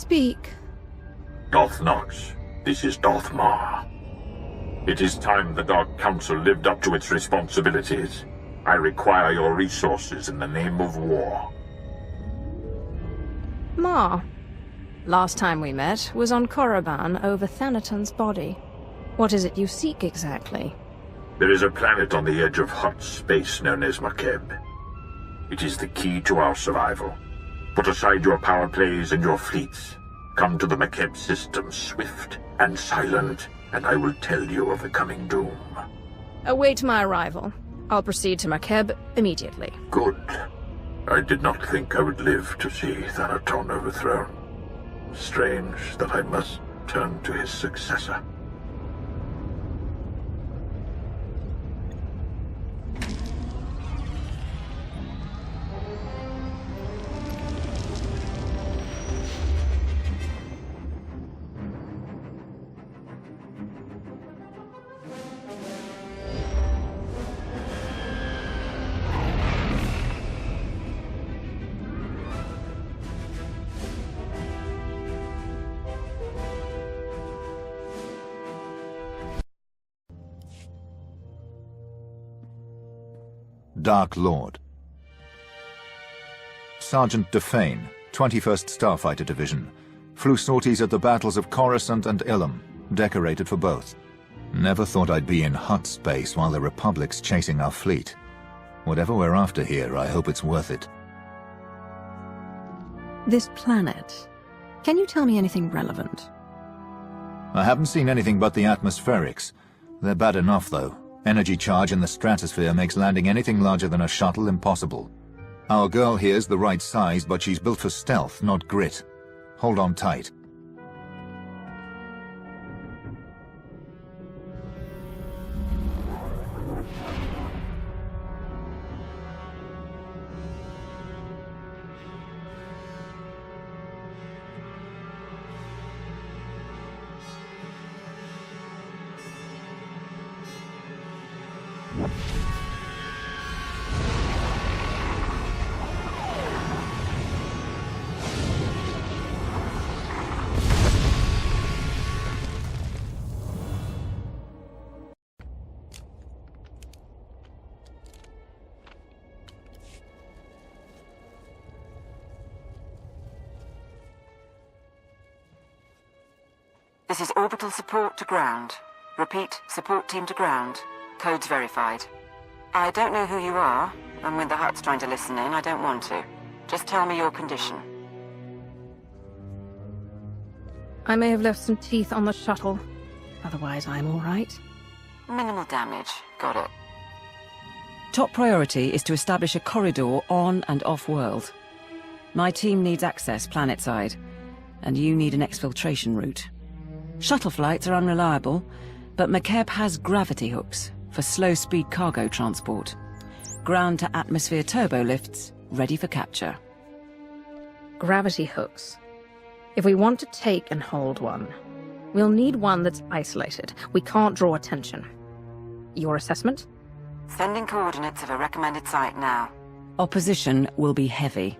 Speak. Darth Nox, this is Darth Maw. It is time the Dark Council lived up to its responsibilities. I require your resources in the name of war. Ma. Last time we met was on Korriban over Thanaton's body. What is it you seek exactly? There is a planet on the edge of hot space known as Makeb. It is the key to our survival. Put aside your power plays and your fleets. Come to the Makeb system swift and silent, and I will tell you of the coming doom. Await my arrival. I'll proceed to Makeb immediately. Good. I did not think I would live to see Thanaton overthrown. Strange that I must turn to his successor. Dark Lord. Sergeant Defane, 21st Starfighter Division. Flew sorties at the battles of Coruscant and Ilum, decorated for both. Never thought I'd be in hot space while the Republic's chasing our fleet. Whatever we're after here, I hope it's worth it. This planet. Can you tell me anything relevant? I haven't seen anything but the atmospherics. They're bad enough, though. Energy charge in the stratosphere makes landing anything larger than a shuttle impossible. Our girl here's the right size, but she's built for stealth, not grit. Hold on tight. This is orbital support to ground. Repeat, support team to ground. Codes verified. I don't know who you are, and with the Hutt's trying to listen in, I don't want to. Just tell me your condition. I may have left some teeth on the shuttle. Otherwise, I'm all right. Minimal damage. Got it. Top priority is to establish a corridor on and off-world. My team needs access planet-side, and you need an exfiltration route. Shuttle flights are unreliable, but Makeb has gravity hooks for slow-speed cargo transport. Ground-to-atmosphere turbo lifts ready for capture. Gravity hooks. If we want to take and hold one, we'll need one that's isolated. We can't draw attention. Your assessment? Sending coordinates of a recommended site now. Opposition will be heavy.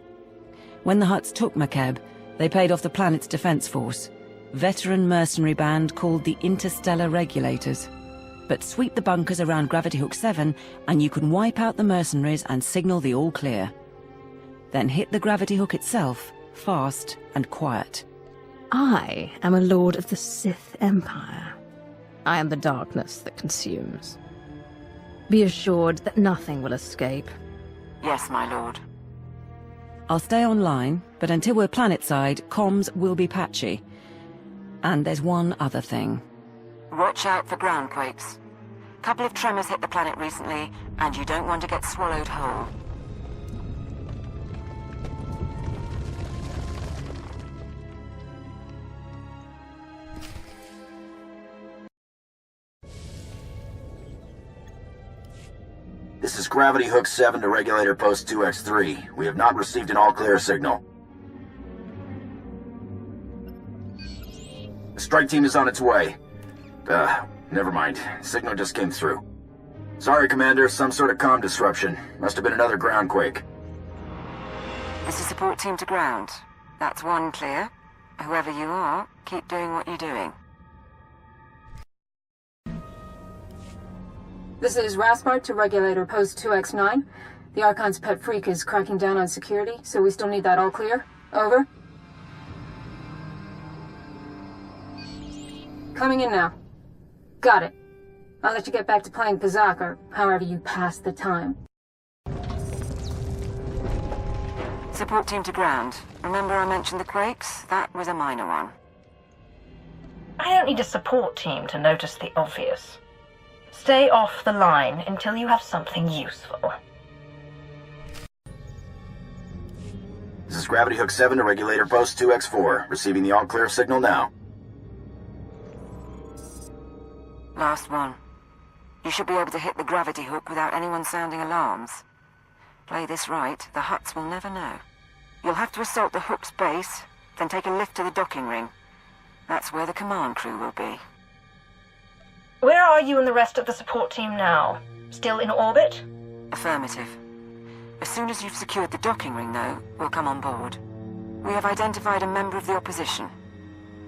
When the Hutts took Makeb, they paid off the planet's defense force. Veteran mercenary band called the Interstellar Regulators. But sweep the bunkers around Gravity Hook 7 and you can wipe out the mercenaries and signal the all clear. Then hit the Gravity Hook itself, fast and quiet. I am a lord of the Sith Empire. I am the darkness that consumes. Be assured that nothing will escape. Yes, my lord. I'll stay online, but until we're planet-side, comms will be patchy. And there's one other thing. Watch out for ground quakes. Couple of tremors hit the planet recently, and you don't want to get swallowed whole. This is Gravity Hook 7 to Regulator Post 2X3. We have not received an all-clear signal. The strike team is on its way. Never mind. Signal just came through. Sorry, Commander, some sort of comm disruption. Must have been another ground quake. This is support team to ground. That's one clear. Whoever you are, keep doing what you're doing. This is Raspart to Regulator Post 2X9. The Archon's pet freak is cracking down on security, so we still need that all clear. Over. Coming in now. Got it. I'll let you get back to playing Kazakh, or however you pass the time. Support team to ground. Remember I mentioned the quakes? That was a minor one. I don't need a support team to notice the obvious. Stay off the line until you have something useful. This is Gravity Hook 7 to Regulator Post 2X4. Receiving the all-clear signal now. Last one. You should be able to hit the gravity hook without anyone sounding alarms. Play this right, the Hutts will never know. You'll have to assault the hook's base, then take a lift to the docking ring. That's where the command crew will be. Where are you and the rest of the support team now? Still in orbit? Affirmative. As soon as you've secured the docking ring, though, we'll come on board. We have identified a member of the opposition.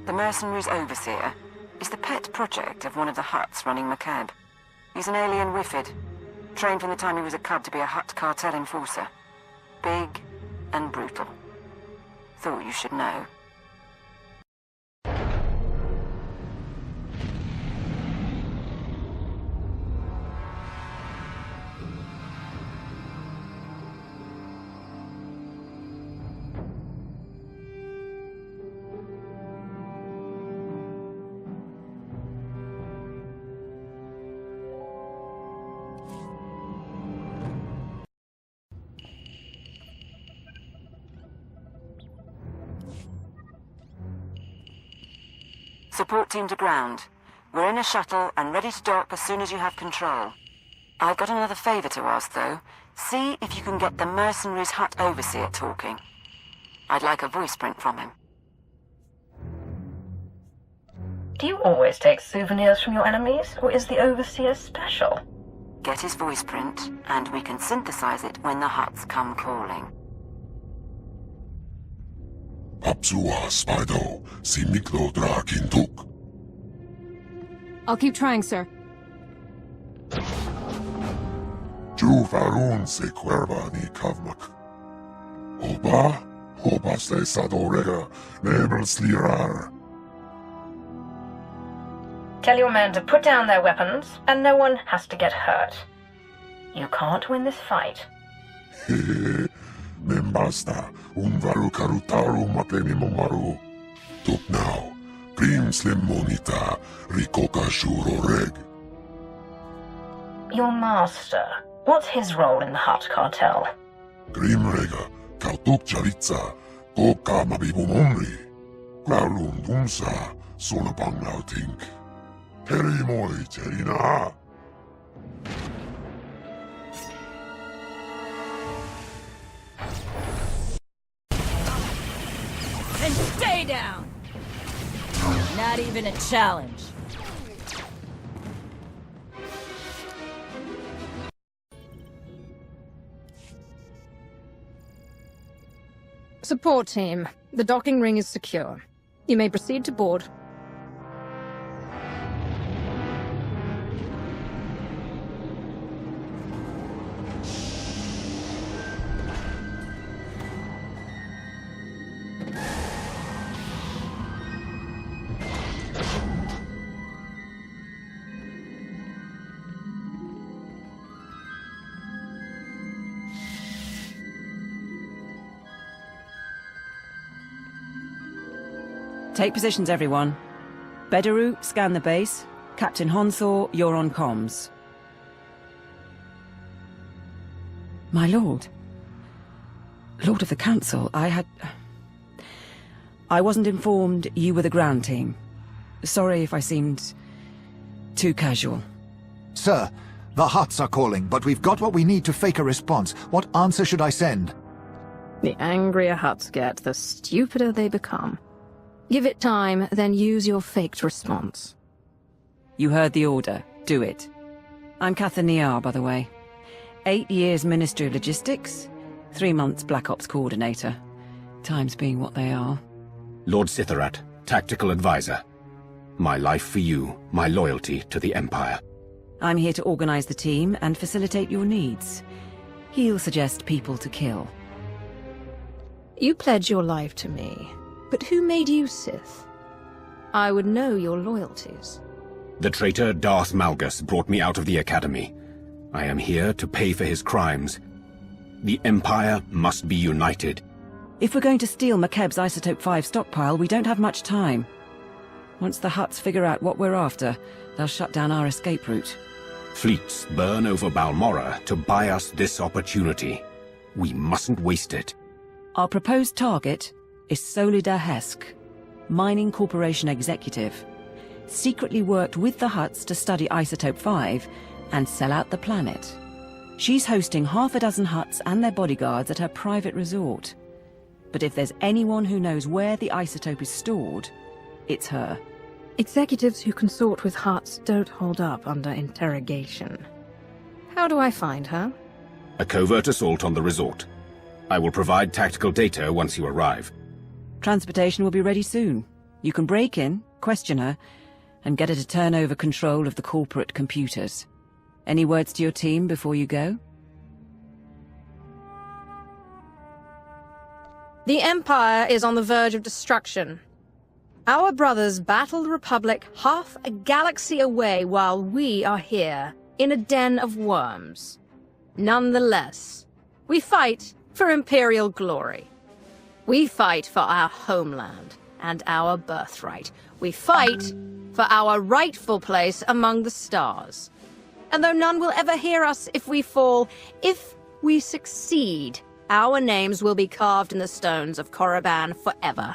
The mercenary's overseer is the pet project of one of the Hutts running Makeb. He's an alien Wifid, trained from the time he was a cub to be a Hutt cartel enforcer. Big and brutal. Thought you should know. Support team to ground. We're in a shuttle and ready to dock as soon as you have control. I've got another favor to ask, though. See if you can get the mercenary's Hutt overseer talking. I'd like a voice print from him. Do you always take souvenirs from your enemies, or is the overseer special? Get his voice print, and we can synthesize it when the Hutts come calling. Papsua Spido, si Miklo Drakintuk. I'll keep trying, sir. Juvarun se cuerva ni kavmak. Oba, obas le sadorega, nebels lirar. Tell your men to put down their weapons, and no one has to get hurt. You can't win this fight. Membasta, unvaru karutaru matemi momaru. Tuk now, prim slim monita, rikoka shuro reg. Your master, what's his role in the Hutt cartel? Grim rega, kautuk charitza, koka mabibum omri. Clarlum dumsa, sonapang lautink. Heri moi cherina. And stay down! Not even a challenge. Support team, the docking ring is secure. You may proceed to board. Take positions, everyone. Bedaru, scan the base. Captain Honthor, you're on comms. My lord. Lord of the Council, I wasn't informed you were the ground team. Sorry if I seemed too casual. Sir, the Hutts are calling, but we've got what we need to fake a response. What answer should I send? The angrier Hutts get, the stupider they become. Give it time, then use your faked response. You heard the order. Do it. I'm Catherine Niar, by the way. 8 years Ministry of Logistics, 3 months Black Ops Coordinator. Times being what they are. Lord Sitharat, Tactical Advisor. My life for you, my loyalty to the Empire. I'm here to organize the team and facilitate your needs. He'll suggest people to kill. You pledge your life to me, but who made you Sith? I would know your loyalties. The traitor Darth Malgus brought me out of the Academy. I am here to pay for his crimes. The Empire must be united. If we're going to steal Makeb's Isotope 5 stockpile, we don't have much time. Once the Hutts figure out what we're after, they'll shut down our escape route. Fleets burn over Balmorra to buy us this opportunity. We mustn't waste it. Our proposed target is Solida Hesk, Mining Corporation executive. Secretly worked with the Hutts to study Isotope 5 and sell out the planet. She's hosting half a dozen Hutts and their bodyguards at her private resort. But if there's anyone who knows where the isotope is stored, it's her. Executives who consort with Hutts don't hold up under interrogation. How do I find her? A covert assault on the resort. I will provide tactical data once you arrive. Transportation will be ready soon. You can break in, question her, and get her to turn over control of the corporate computers. Any words to your team before you go? The Empire is on the verge of destruction. Our brothers battle the Republic half a galaxy away while we are here, in a den of worms. Nonetheless, we fight for Imperial glory. We fight for our homeland and our birthright. We fight for our rightful place among the stars. And though none will ever hear us if we fall, if we succeed, our names will be carved in the stones of Korriban forever.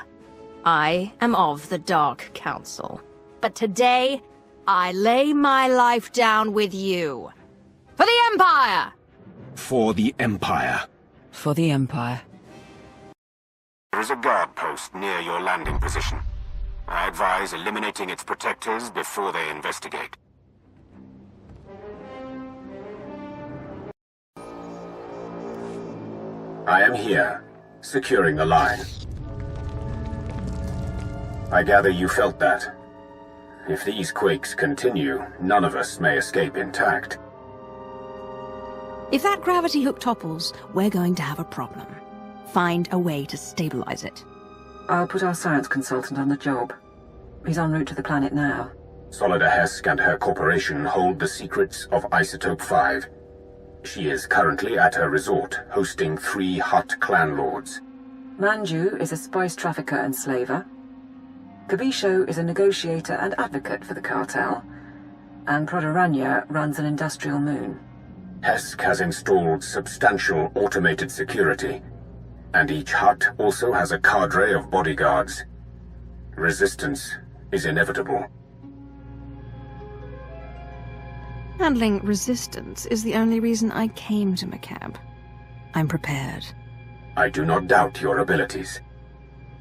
I am of the Dark Council. But today, I lay my life down with you. For the Empire! For the Empire. For the Empire. There is a guard post near your landing position. I advise eliminating its protectors before they investigate. I am here, securing the line. I gather you felt that. If these quakes continue, none of us may escape intact. If that gravity hook topples, we're going to have a problem. Find a way to stabilize it. I'll put our science consultant on the job. He's en route to the planet now. Solida Hesk and her corporation hold the secrets of Isotope 5. She is currently at her resort, hosting 3 Hutt clan lords. Manju is a spice trafficker and slaver. Kabisho is a negotiator and advocate for the cartel. And Prodoranya runs an industrial moon. Hesk has installed substantial automated security, and each Hutt also has a cadre of bodyguards. Resistance is inevitable. Handling resistance is the only reason I came to Makeb. I'm prepared. I do not doubt your abilities.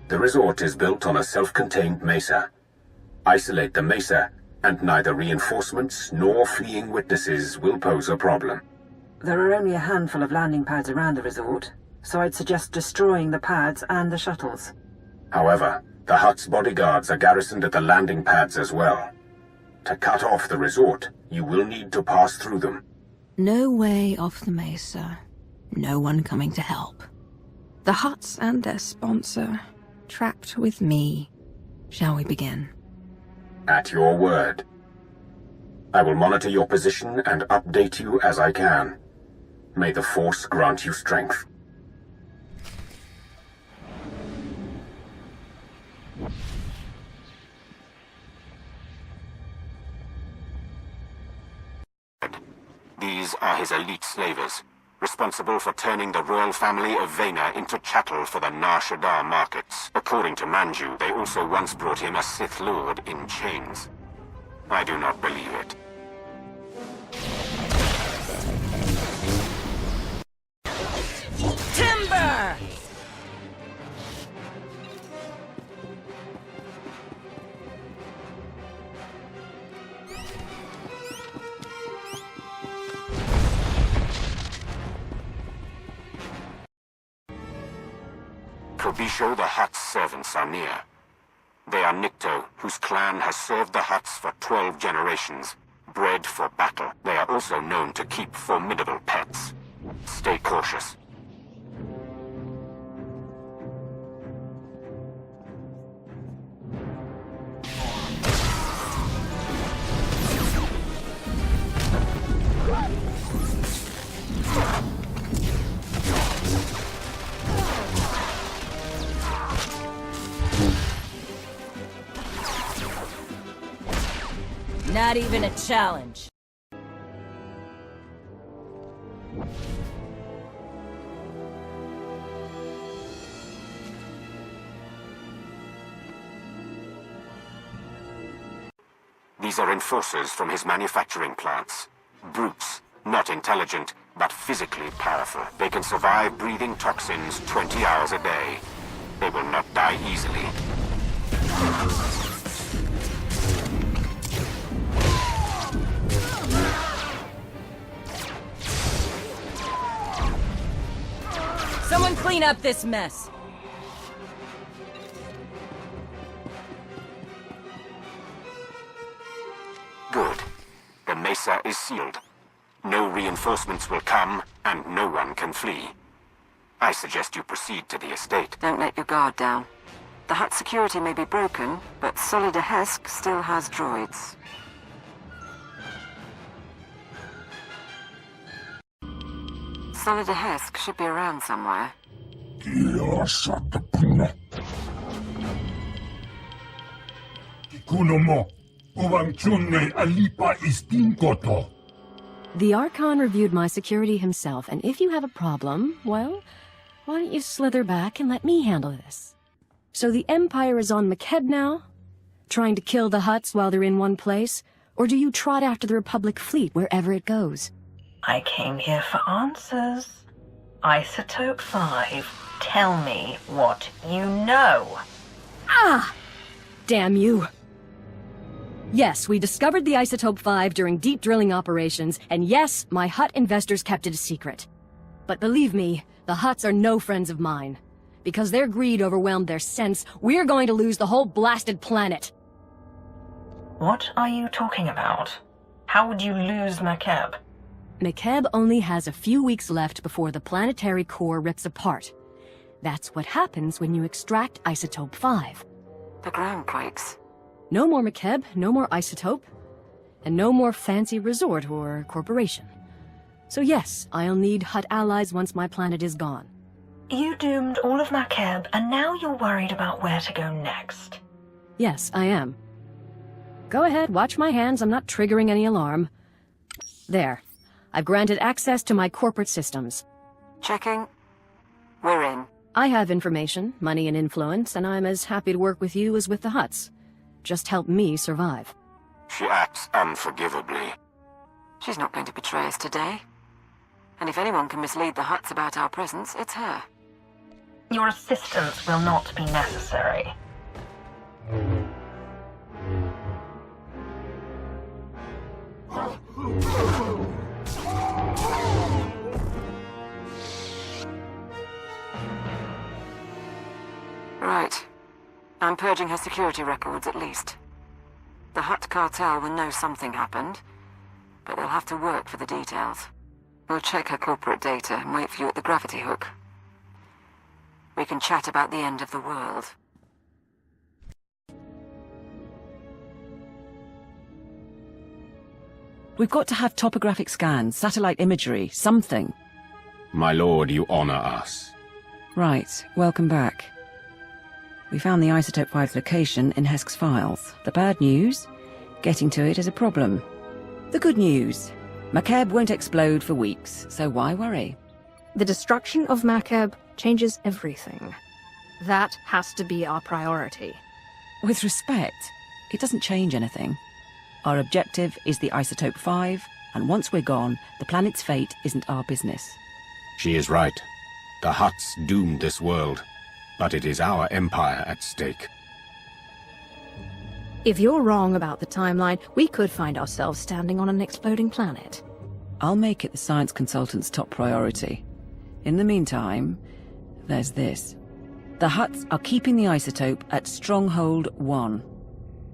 The resort is built on a self-contained mesa. Isolate the mesa, and neither reinforcements nor fleeing witnesses will pose a problem. There are only a handful of landing pads around the resort, so I'd suggest destroying the pads and the shuttles. However, the Hutt's bodyguards are garrisoned at the landing pads as well. To cut off the resort, you will need to pass through them. No way off the mesa. No one coming to help. The Hutts and their sponsor, trapped with me. Shall we begin? At your word. I will monitor your position and update you as I can. May the Force grant you strength. These are his elite slavers, responsible for turning the royal family of Vena into chattel for the Nar Shaddaa markets. According to Manju, they also once brought him a Sith Lord in chains. I do not believe it. Timber! Kabisho the Hutt's servants are near. They are Nikto, whose clan has served the Hutts for 12 generations. Bred for battle, they are also known to keep formidable pets. Stay cautious. Not even a challenge. These are enforcers from his manufacturing plants. Brutes, not intelligent, but physically powerful. They can survive breathing toxins 20 hours a day. They will not die easily. Someone clean up this mess. Good. The mesa is sealed. No reinforcements will come, and no one can flee. I suggest you proceed to the estate. Don't let your guard down. The Hutt security may be broken, but Solida Hesk still has droids. Solida Hesk should be around somewhere. The Archon reviewed my security himself, and if you have a problem, well, why don't you slither back and let me handle this? So the Empire is on Makeb now? Trying to kill the Hutts while they're in one place? Or do you trot after the Republic fleet wherever it goes? I came here for answers. Isotope 5, tell me what you know. Ah! Damn you. Yes, we discovered the Isotope 5 during deep drilling operations, and yes, my Hutt investors kept it a secret. But believe me, the Hutts are no friends of mine. Because their greed overwhelmed their sense, we're going to lose the whole blasted planet. What are you talking about? How would you lose Makeb? Makeb only has a few weeks left before the planetary core rips apart. That's what happens when you extract Isotope 5. The ground quakes. No more Makeb, no more Isotope, and no more fancy resort or corporation. So yes, I'll need Hutt allies once my planet is gone. You doomed all of Makeb, and now you're worried about where to go next. Yes, I am. Go ahead, watch my hands, I'm not triggering any alarm. There. I've granted access to my corporate systems. Checking. We're in. I have information, money, and influence, and I'm as happy to work with you as with the Hutts. Just help me survive. She acts unforgivably. She's not going to betray us today. And if anyone can mislead the Hutts about our presence, it's her. Your assistance will not be necessary. Right. I'm purging her security records, at least. The Hutt cartel will know something happened, but they'll have to work for the details. We'll check her corporate data and wait for you at the gravity hook. We can chat about the end of the world. We've got to have topographic scans, satellite imagery, something. My lord, you honor us. Right, welcome back. We found the Isotope 5's location in Hesk's files. The bad news? Getting to it is a problem. The good news? Makeb won't explode for weeks, so why worry? The destruction of Makeb changes everything. That has to be our priority. With respect, it doesn't change anything. Our objective is the Isotope 5, and once we're gone, the planet's fate isn't our business. She is right. The Hutts doomed this world, but it is our empire at stake. If you're wrong about the timeline, we could find ourselves standing on an exploding planet. I'll make it the science consultant's top priority. In the meantime, there's this. The Hutts are keeping the isotope at Stronghold 1.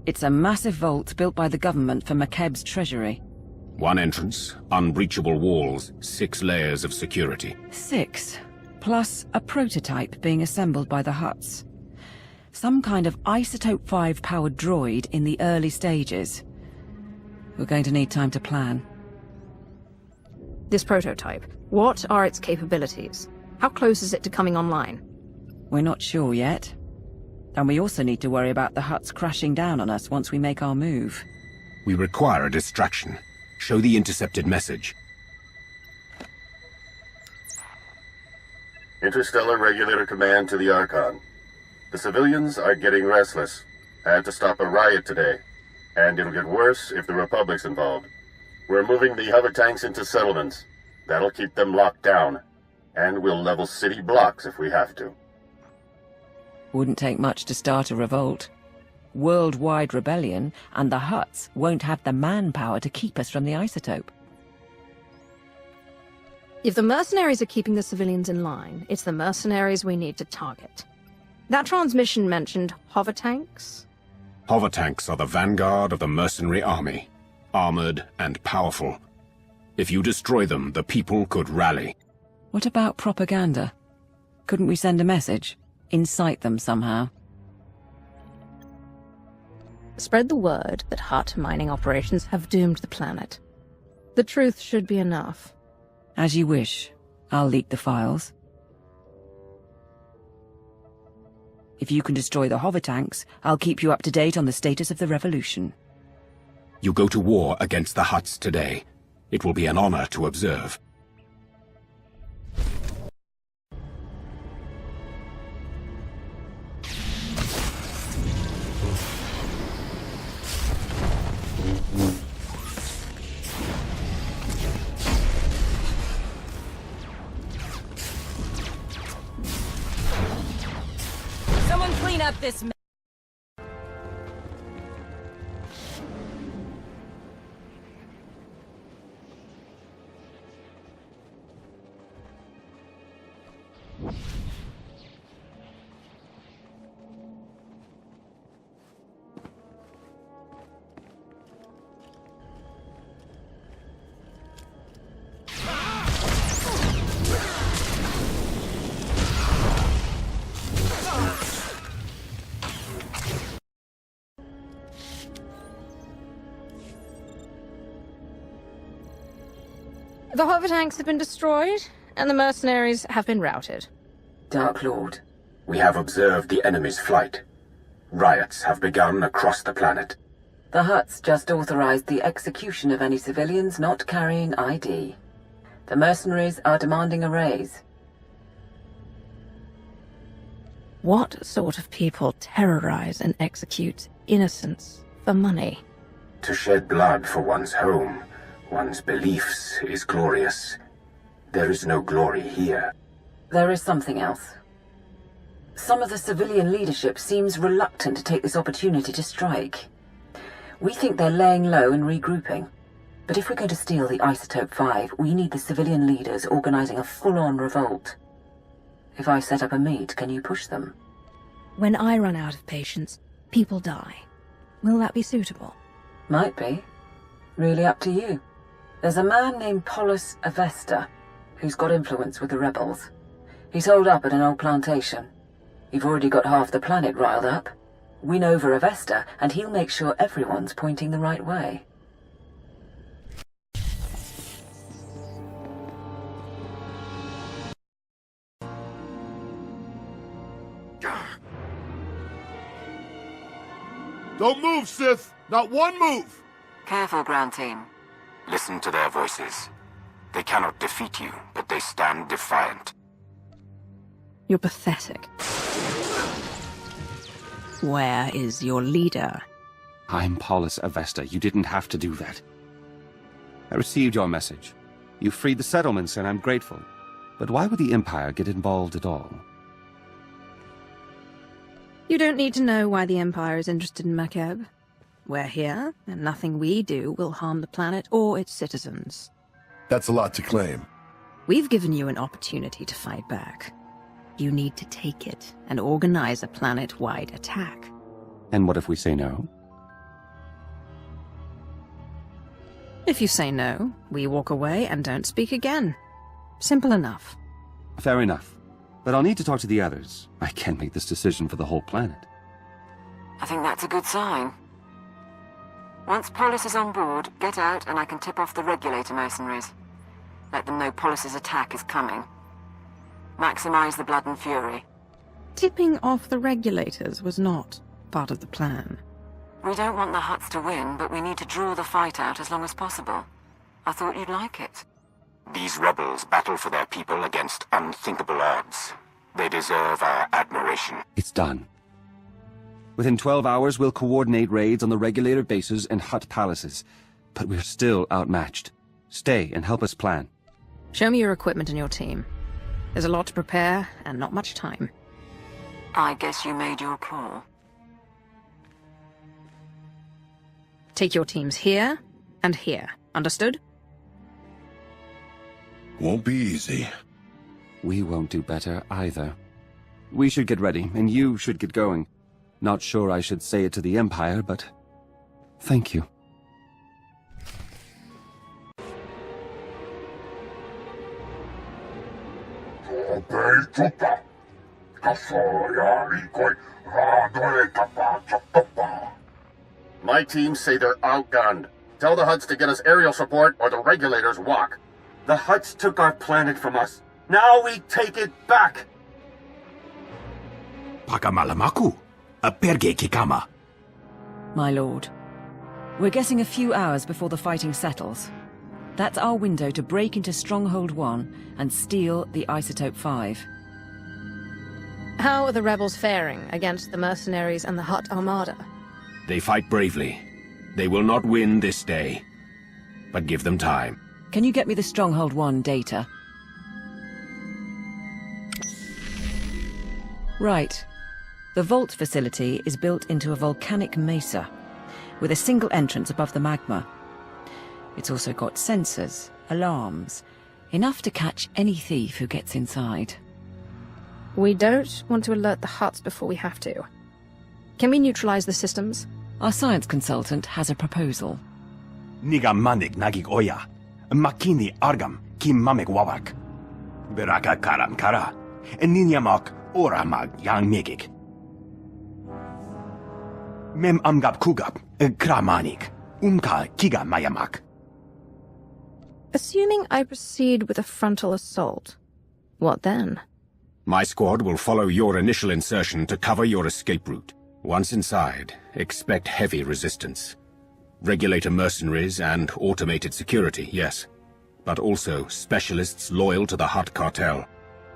It's a massive vault built by the government for Makeb's treasury. One entrance, unbreachable walls, 6 layers of security. 6, plus a prototype being assembled by the Hutts. Some kind of Isotope 5-powered droid in the early stages. We're going to need time to plan. This prototype, what are its capabilities? How close is it to coming online? We're not sure yet. And we also need to worry about the Hutts crashing down on us once we make our move. We require a distraction. Show the intercepted message. Interstellar Regulator Command to the Archon. The civilians are getting restless. I had to stop a riot today. And it'll get worse if the Republic's involved. We're moving the hover tanks into settlements. That'll keep them locked down. And we'll level city blocks if we have to. Wouldn't take much to start a revolt. Worldwide rebellion, and the Hutts won't have the manpower to keep us from the isotope. If the mercenaries are keeping the civilians in line, it's the mercenaries we need to target. That transmission mentioned hover tanks? Hover tanks are the vanguard of the mercenary army. Armored and powerful. If you destroy them, the people could rally. What about propaganda? Couldn't we send a message? Incite them somehow? Spread the word that Hutt mining operations have doomed the planet. The truth should be enough. As you wish. I'll leak the files. If you can destroy the hover tanks, I'll keep you up to date on the status of the revolution. You go to war against the Hutts today. It will be an honor to observe. Someone clean up this mess. The hover tanks have been destroyed, and the mercenaries have been routed. Dark Lord. We have observed the enemy's flight. Riots have begun across the planet. The Hutts just authorized the execution of any civilians not carrying ID. The mercenaries are demanding a raise. What sort of people terrorize and execute innocents for money? To shed blood for one's home, one's beliefs, is glorious. There is no glory here. There is something else. Some of the civilian leadership seems reluctant to take this opportunity to strike. We think they're laying low and regrouping. But if we're going to steal the Isotope 5, we need the civilian leaders organizing a full-on revolt. If I set up a meet, can you push them? When I run out of patience, people die. Will that be suitable? Might be. Really up to you. There's a man named Polis Avesta, who's got influence with the rebels. He's holed up at an old plantation. You've already got half the planet riled up. Win over Avesta, and he'll make sure everyone's pointing the right way. Don't move, Sith! Not one move! Careful, ground team. Listen to their voices. They cannot defeat you, but they stand defiant. You're pathetic. Where is your leader? I'm Polis Avesta. You didn't have to do that. I received your message. You freed the settlements, and I'm grateful. But why would the Empire get involved at all? You don't need to know why the Empire is interested in Makeb. We're here, and nothing we do will harm the planet or its citizens. That's a lot to claim. We've given you an opportunity to fight back. You need to take it and organize a planet-wide attack. And what if we say no? If you say no, we walk away and don't speak again. Simple enough. Fair enough. But I'll need to talk to the others. I can't make this decision for the whole planet. I think that's a good sign. Once Polis is on board, get out and I can tip off the regulator mercenaries. Let them know Polis's attack is coming. Maximize the blood and fury. Tipping off the regulators was not part of the plan. We don't want the Hutts to win, but we need to draw the fight out as long as possible. I thought you'd like it. These rebels battle for their people against unthinkable odds. They deserve our admiration. It's done. Within 12 hours, we'll coordinate raids on the regulator bases and Hutt palaces. But we're still outmatched. Stay and help us plan. Show me your equipment and your team. There's a lot to prepare, and not much time. I guess you made your call. Take your teams here and here. Understood? Won't be easy. We won't do better either. We should get ready, and you should get going. Not sure I should say it to the Empire, but thank you. My teams say they're outgunned. Tell the Hutts to get us aerial support or the regulators walk. The Hutts took our planet from us. Now we take it back! Pakamalamaku, a perge kikama. My lord, we're getting a few hours before the fighting settles. That's our window to break into Stronghold 1 and steal the Isotope 5. How are the rebels faring against the mercenaries and the Hutt Armada? They fight bravely. They will not win this day. But give them time. Can you get me the Stronghold 1 data? Right. The vault facility is built into a volcanic mesa, with a single entrance above the magma. It's also got sensors, alarms, enough to catch any thief who gets inside. We don't want to alert the Hutts before we have to. Can we neutralize the systems? Our science consultant has a proposal. Niga manik nagig oya, makini argam kim mamek wawak. Beraka karam kara, ninyamak oramag yang megik. Mem amgab kugab, kramanik, kiga mayamak. Assuming I proceed with a frontal assault, what then? My squad will follow your initial insertion to cover your escape route. Once inside, expect heavy resistance. Regulator mercenaries and automated security, yes. But also specialists loyal to the Hutt cartel.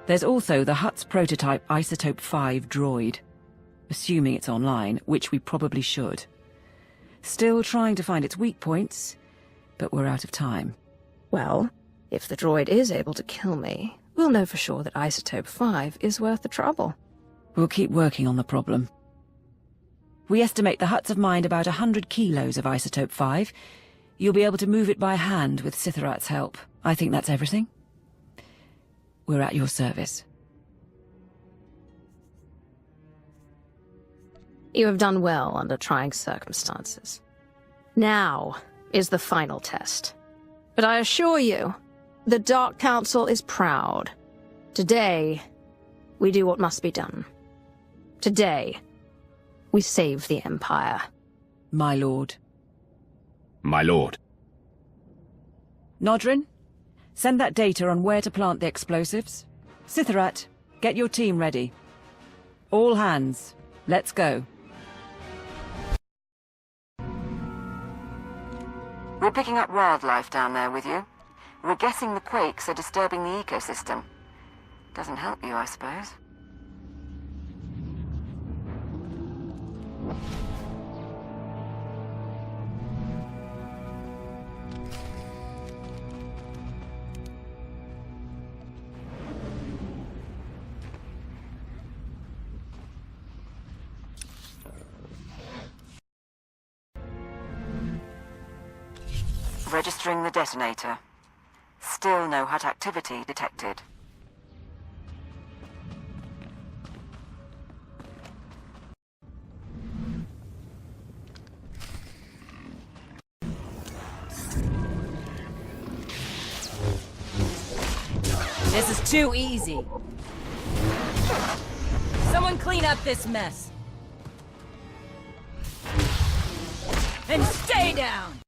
There's also the Hutt's prototype Isotope 5 droid. Assuming it's online, which we probably should. Still trying to find its weak points, but we're out of time. Well, if the droid is able to kill me, we'll know for sure that Isotope 5 is worth the trouble. We'll keep working on the problem. We estimate the Hutts have mined about 100 kilos of Isotope 5. You'll be able to move it by hand with Sithrat's help. I think that's everything. We're at your service. You have done well under trying circumstances. Now is the final test. But I assure you, the Dark Council is proud. Today, we do what must be done. Today, we save the Empire. My lord. My lord. Nodrin, send that data on where to plant the explosives. Sithrat, get your team ready. All hands, let's go. We're picking up wildlife down there with you. We're guessing the quakes are disturbing the ecosystem. Doesn't help you, I suppose. Registering the detonator. Still no Hutt activity detected. This is too easy. Someone clean up this mess. And stay down!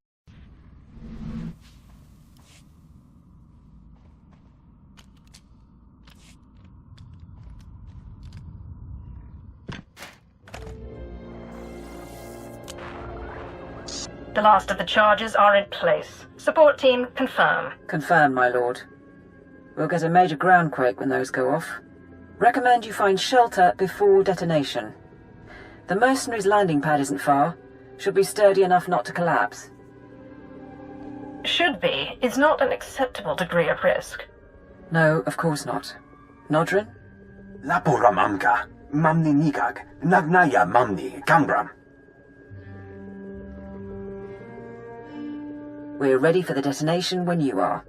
The last of the charges are in place. Support team, confirm. Confirm, my lord. We'll get a major groundquake when those go off. Recommend you find shelter before detonation. The mercenaries' landing pad isn't far. Should be sturdy enough not to collapse. Should be is not an acceptable degree of risk. No, of course not. Nodrin? Lapora mamka, mamni nikag, nagnaya mamni, kambram. We're ready for the detonation when you are.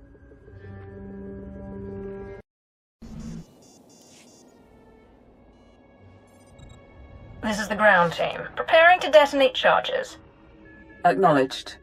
This is the ground team. Preparing to detonate charges. Acknowledged.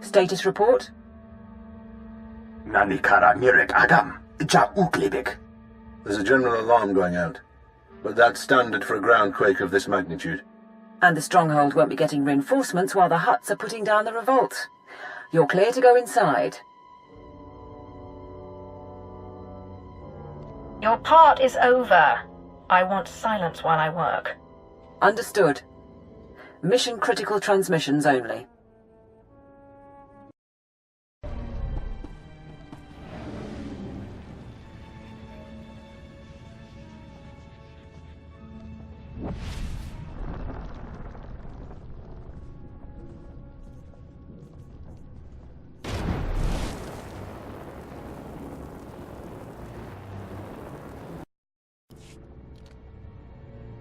Status report? Nanikara mirek agam, ja uklibik. There's a general alarm going out, but that's standard for a groundquake of this magnitude. And the stronghold won't be getting reinforcements while the Hutts are putting down the revolt. You're clear to go inside. Your part is over. I want silence while I work. Understood. Mission critical transmissions only.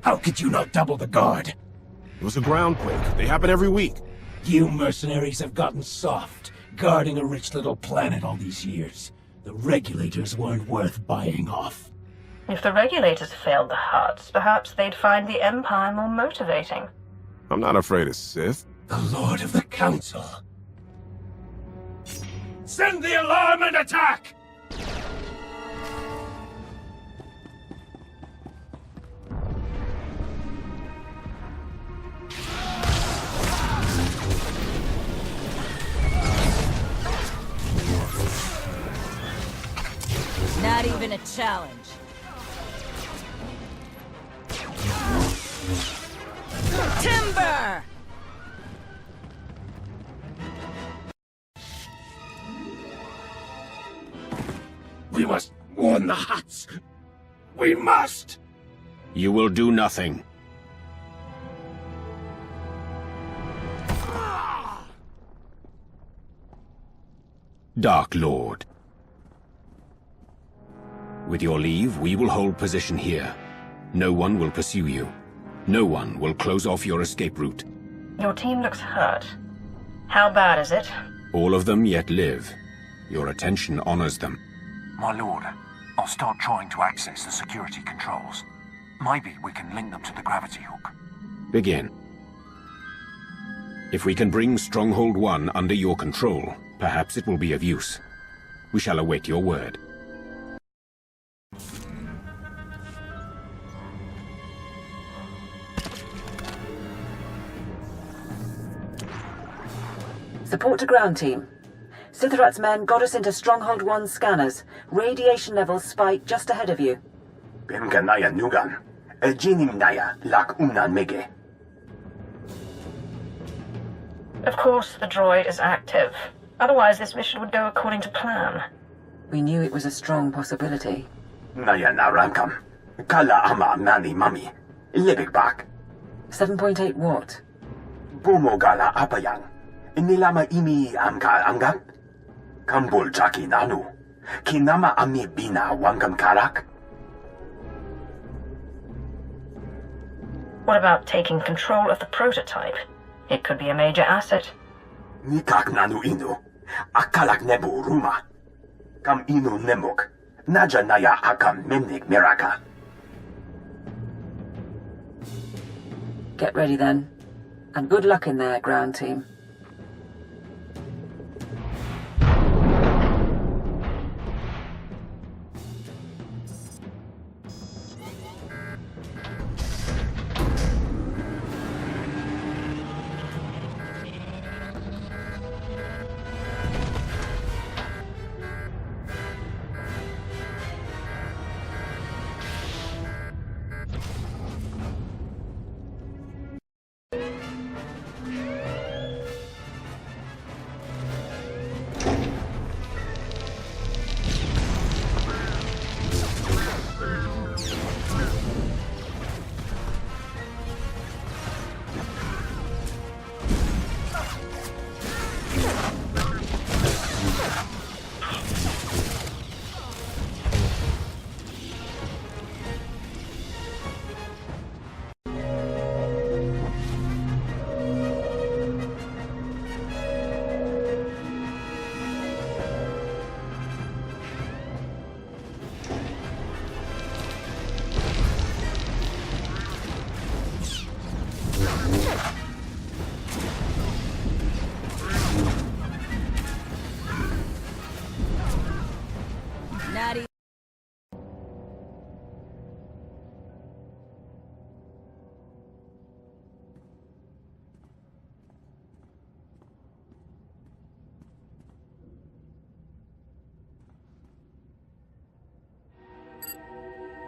How could you not double the guard? It was a groundquake. They happen every week. You mercenaries have gotten soft, guarding a rich little planet all these years. The regulators weren't worth buying off. If the regulators failed the Hutts, perhaps they'd find the Empire more motivating. I'm not afraid of Sith. The Lord of the Council. Send the alarm and attack! Not even a challenge. Timber! We must warn the Hutts. We must! You will do nothing. Dark Lord. With your leave, we will hold position here. No one will pursue you. No one will close off your escape route. Your team looks hurt. How bad is it? All of them yet live. Your attention honors them. My lord, I'll start trying to access the security controls. Maybe we can link them to the gravity hook. Begin. If we can bring Stronghold 1 under your control, perhaps it will be of use. We shall await your word. Support to ground team. Sithrat's men got us into Stronghold 1 scanners. Radiation levels spike just ahead of you. Bimganaya nugan, ejinimnaya lak unan mege. Of course, the droid is active. Otherwise, this mission would go according to plan. We knew it was a strong possibility. Naya naramkam, kala ama nani mami, libik bak. 7.8 what? Bumogala apayang. Nilama imi amka angam? Kambul jaki nanu. Kinama ami bina wangam karak? What about taking control of the prototype? It could be a major asset. Nikak nanu inu. Akalak nebu ruma. Kam inu nemuk. Naja naya akam memnik miraka. Get ready then. And good luck in there, ground team.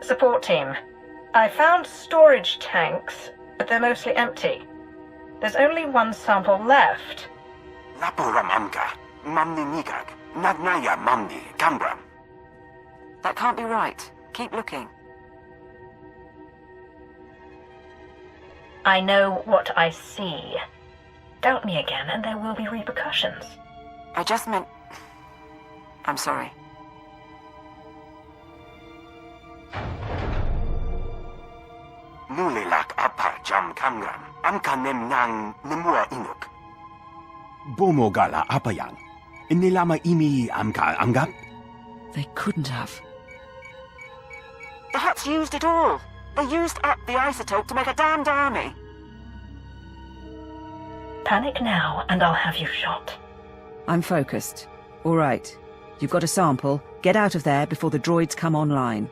Support team. I found storage tanks, but they're mostly empty. There's only one sample left. Lapura mamka. Mamni nigag. Nagnaya mamni. Gambram. That can't be right. Keep looking. I know what I see. Doubt me again and there will be repercussions. I just meant... I'm sorry. Nulilak apa jam kamram. Amka nemnang nemua inuk. Bomogala apa yang? Inilama imi amka anggap? They couldn't have. The Hutts used it all. They used up the isotope to make a damned army. Panic now and I'll have you shot. I'm focused. All right. You've got a sample. Get out of there before the droids come online.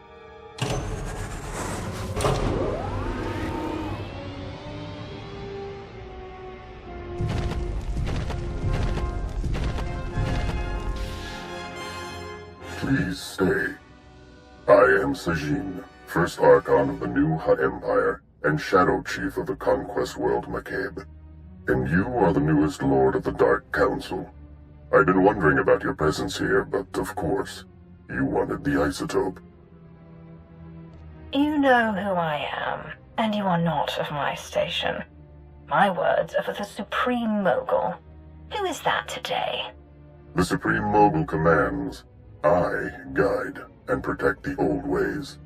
Please stay. I am Sajin, first Archon of the new Hutt Empire, and Shadow Chief of the Conquest World Makeb. And you are the newest Lord of the Dark Council. I've been wondering about your presence here, but of course, you wanted the isotope. You know who I am, and you are not of my station. My words are for the Supreme Mogul. Who is that today? The Supreme Mogul commands. I guide and protect the old ways.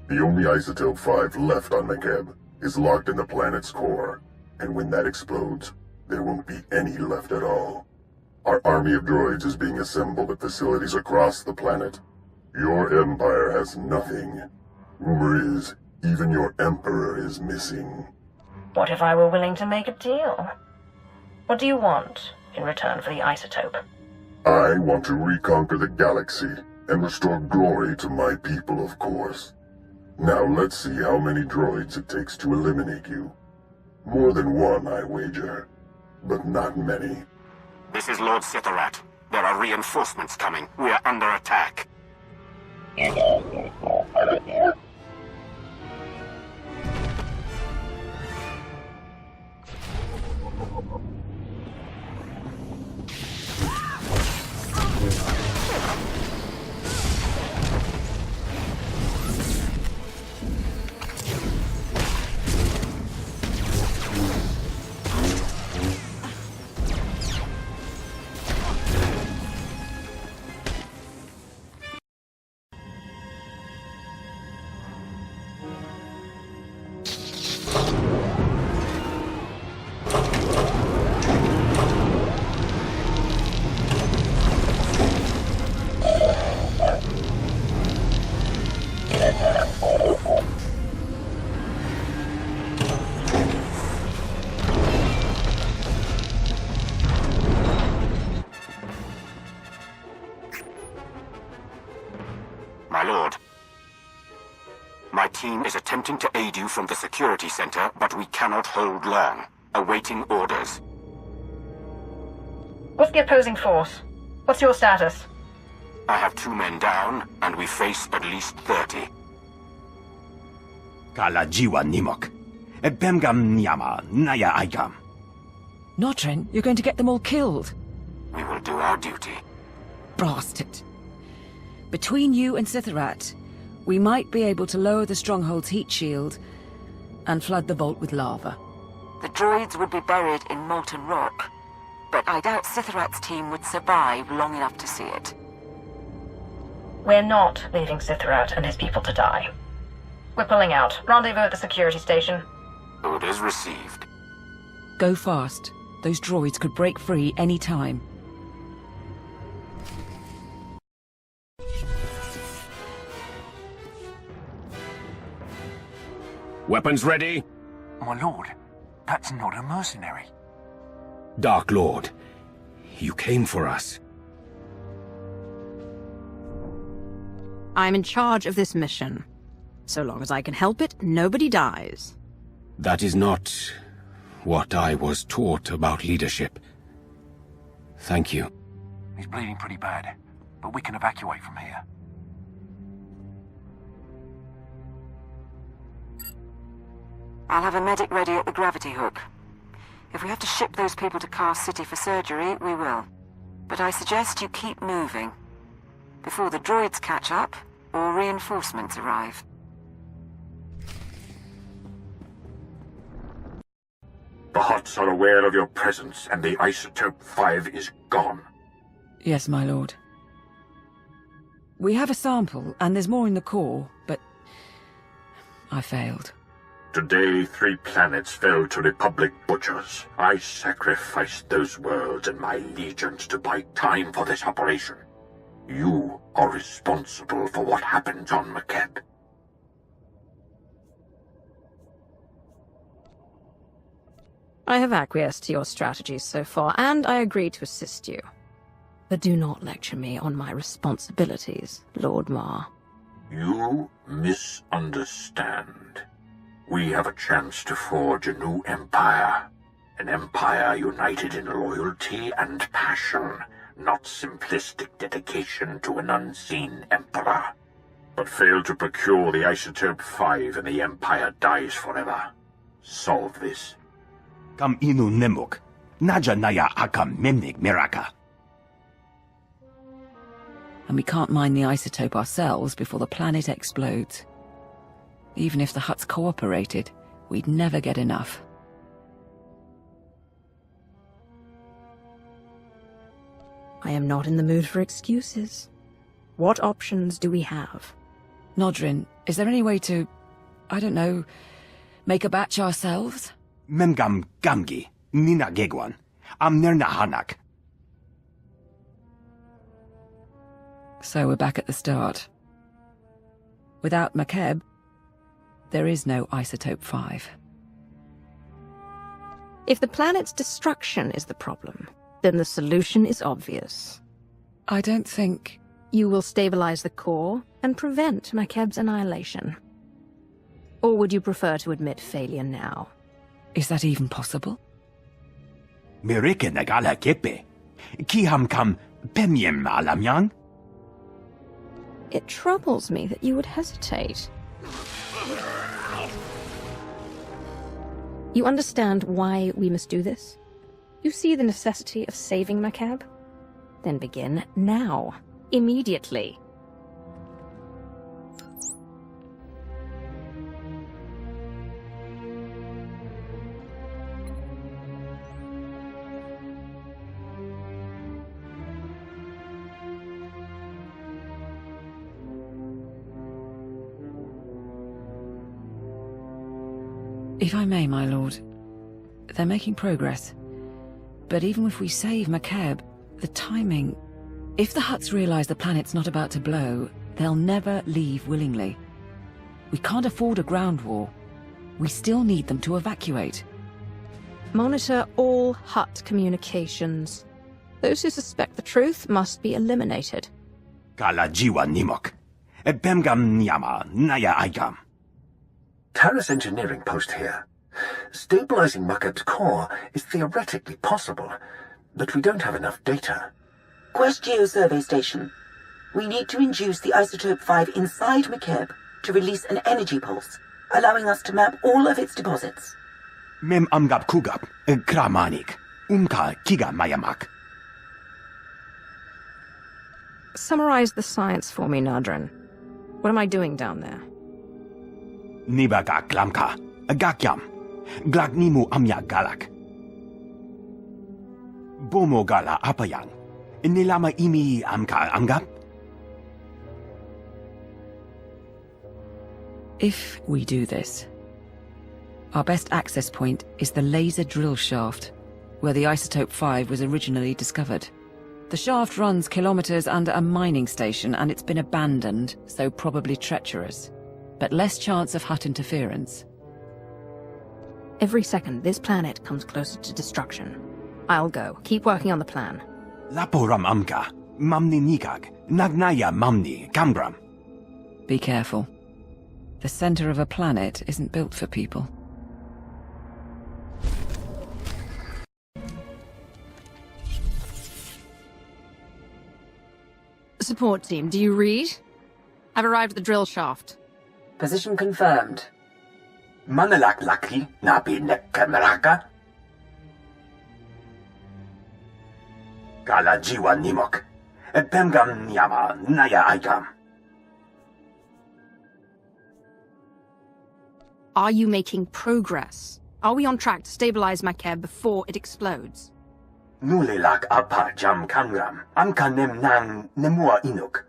The only isotope 5 left on Makeb is locked in the planet's core, and when that explodes, there won't be any left at all. Our army of droids is being assembled at facilities across the planet. Your empire has nothing. Rumor is, even your emperor is missing. What if I were willing to make a deal? What do you want in return for the isotope? I want to reconquer the galaxy and restore glory to my people, of course. Now let's see how many droids it takes to eliminate you. More than one, I wager, but not many. This is Lord Sitharat. There are reinforcements coming. We are under attack. team is attempting to aid you from the security center, but we cannot hold long. Awaiting orders. What's the opposing force? What's your status? I have 2 men down, and we face at least 30. Kala jiwa nimok. Bemgam nyama naya aikam. Notrin, you're going to get them all killed. We will do our duty. Blast it. Between you and Sitharat, we might be able to lower the stronghold's heat shield and flood the vault with lava. The droids would be buried in molten rock, but I doubt Sitharat's team would survive long enough to see it. We're not leaving Sitharat and his people to die. We're pulling out. Rendezvous at the security station. Orders received. Go fast. Those droids could break free any time. Weapons ready? My lord, that's not a mercenary. Dark Lord, you came for us. I'm in charge of this mission. So long as I can help it, nobody dies. That is not what I was taught about leadership. Thank you. He's bleeding pretty bad, but we can evacuate from here. I'll have a medic ready at the gravity hook. If we have to ship those people to Cast City for surgery, we will. But I suggest you keep moving. Before the droids catch up, or reinforcements arrive. The Hutts are aware of your presence, and the Isotope 5 is gone. Yes, my lord. We have a sample, and there's more in the core, but I failed. Today, 3 planets fell to Republic butchers. I sacrificed those worlds and my legions to buy time for this operation. You are responsible for what happened on Makeb. I have acquiesced to your strategies so far, and I agree to assist you. But do not lecture me on my responsibilities, Lord Mar. You misunderstand. We have a chance to forge a new empire. An empire united in loyalty and passion, not simplistic dedication to an unseen emperor. But fail to procure the Isotope 5 and the empire dies forever. Solve this. Kam inu nemuk. Naja naya akam memnik miraka. And we can't mine the isotope ourselves before the planet explodes. Even if the Hutts cooperated, we'd never get enough. I am not in the mood for excuses. What options do we have? Nodrin, is there any way to, I don't know, make a batch ourselves? Memgam gamgi, nina gegwan, amnerna hanak. So we're back at the start. Without Makeb, there is no Isotope 5. If the planet's destruction is the problem, then the solution is obvious. I don't think... You will stabilize the core and prevent Makeb's annihilation. Or would you prefer to admit failure now? Is that even possible? Mirike nagala kepe. Kiham kam pemyem alamyan? It troubles me that you would hesitate. You understand why we must do this? You see the necessity of saving Makeb? Then begin now. Immediately. If I may, my lord, they're making progress. But even if we save Makeb, the timing... If the Hutts realize the planet's not about to blow, they'll never leave willingly. We can't afford a ground war. We still need them to evacuate. Monitor all Hutt communications. Those who suspect the truth must be eliminated. Kala jiwa nimok. Bemgam nyama naya aikam. Terrace engineering post here. Stabilizing Makeb's core is theoretically possible, but we don't have enough data. Quest Geo-Survey Station. We need to induce the Isotope 5 inside Makeb to release an energy pulse, allowing us to map all of its deposits. Mem amgab kugab, kramanik, umka kiga mayamak. Summarize the science for me, Nadrin. What am I doing down there? Nibaga glamka, agakyam, glagnimu amya galak. Bomo gala apayang, nilama imi amka amgab? If we do this, our best access point is the laser drill shaft, where the Isotope 5 was originally discovered. The shaft runs kilometers under a mining station, and it's been abandoned, so probably treacherous. But less chance of Hutt interference. Every second, this planet comes closer to destruction. I'll go. Keep working on the plan. Laporam amka, mamni nikag, nagnaya mamni, kamgram. Be careful. The center of a planet isn't built for people. Support team, do you read? I've arrived at the drill shaft. Position confirmed. Manalak laki, nabi nekkameraka. Gala jiwa nimok, pemgam nyama naya aikam. Are you making progress? Are we on track to stabilize Makeb before it explodes? Nulilak apa jam kangram, amka nem nang nemua inuk.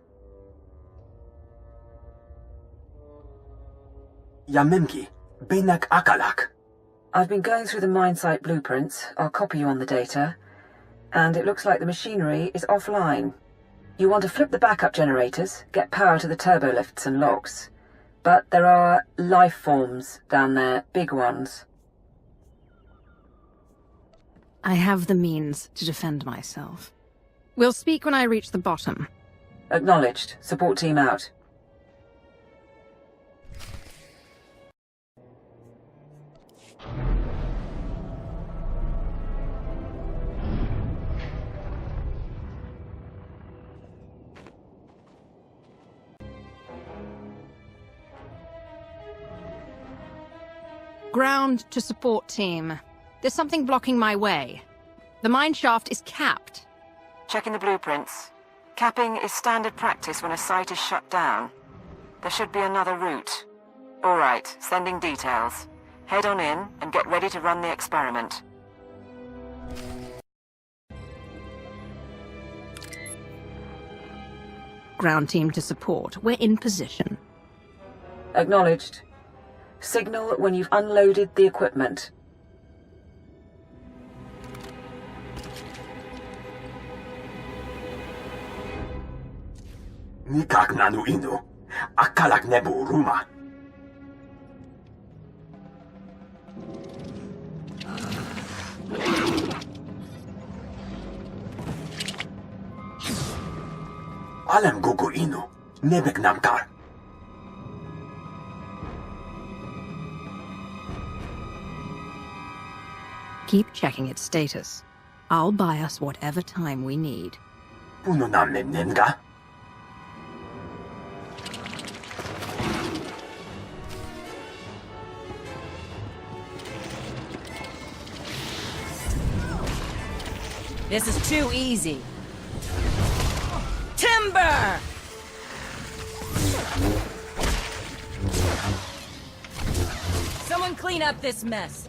Yamemki, benak akalak. I've been going through the mine site blueprints. I'll copy you on the data. And it looks like the machinery is offline. You want to flip the backup generators, get power to the turbo lifts and locks. But there are life forms down there, big ones. I have the means to defend myself. We'll speak when I reach the bottom. Acknowledged. Support team out. Ground to support team. There's something blocking my way. The mine shaft is capped. Checking the blueprints. Capping is standard practice when a site is shut down. There should be another route. All right, sending details. Head on in and get ready to run the experiment. Ground team to support. We're in position. Acknowledged. Signal when you've unloaded the equipment. Nikak nanu inu, akalak nebu ruma. Alam gugu inu, nebek namkar. Keep checking its status. I'll buy us whatever time we need. Puno namen nenga? This is too easy. Timber! Someone clean up this mess.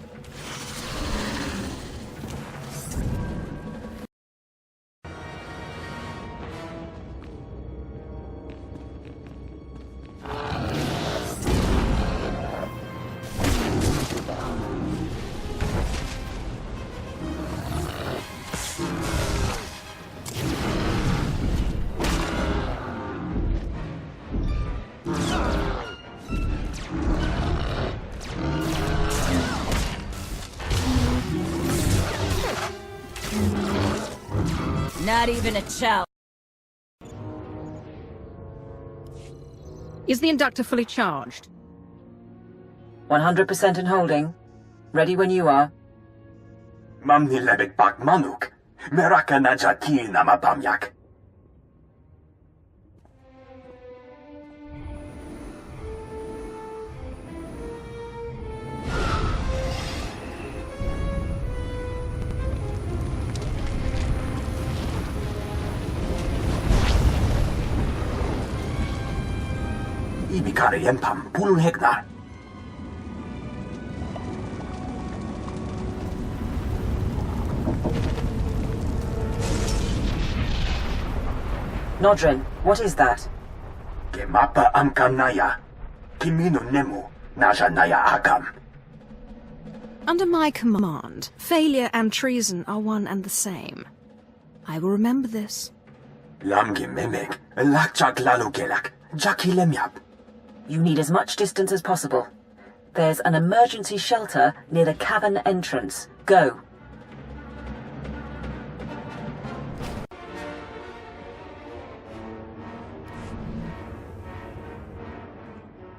Not even a challenge. Is the inductor fully charged? 100% in holding. Ready when you are. Mamni lebek bak manuk. Meraka naja ki nama bamyak. Ibikare yempam pulun heknar. Nodrin, what is that? Gemapa amkam naya. Kimino nemu. Naja naya akam. Under my command, failure and treason are one and the same. I will remember this. Lamge memek. Lakchak lalugelak. Jaki lemyap. You need as much distance as possible. There's an emergency shelter near the cavern entrance. Go.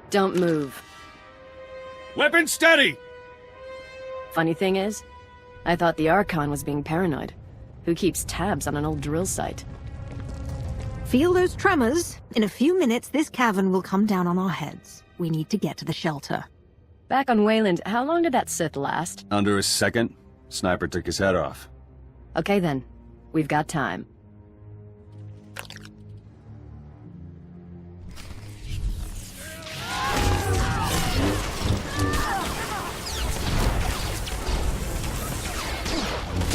Don't move. Weapon steady! Funny thing is, I thought the Archon was being paranoid. Who keeps tabs on an old drill site? Feel those tremors? In a few minutes, this cavern will come down on our heads. We need to get to the shelter. Back on Wayland, how long did that Sith last? Under a second, Sniper took his head off. Okay then. We've got time.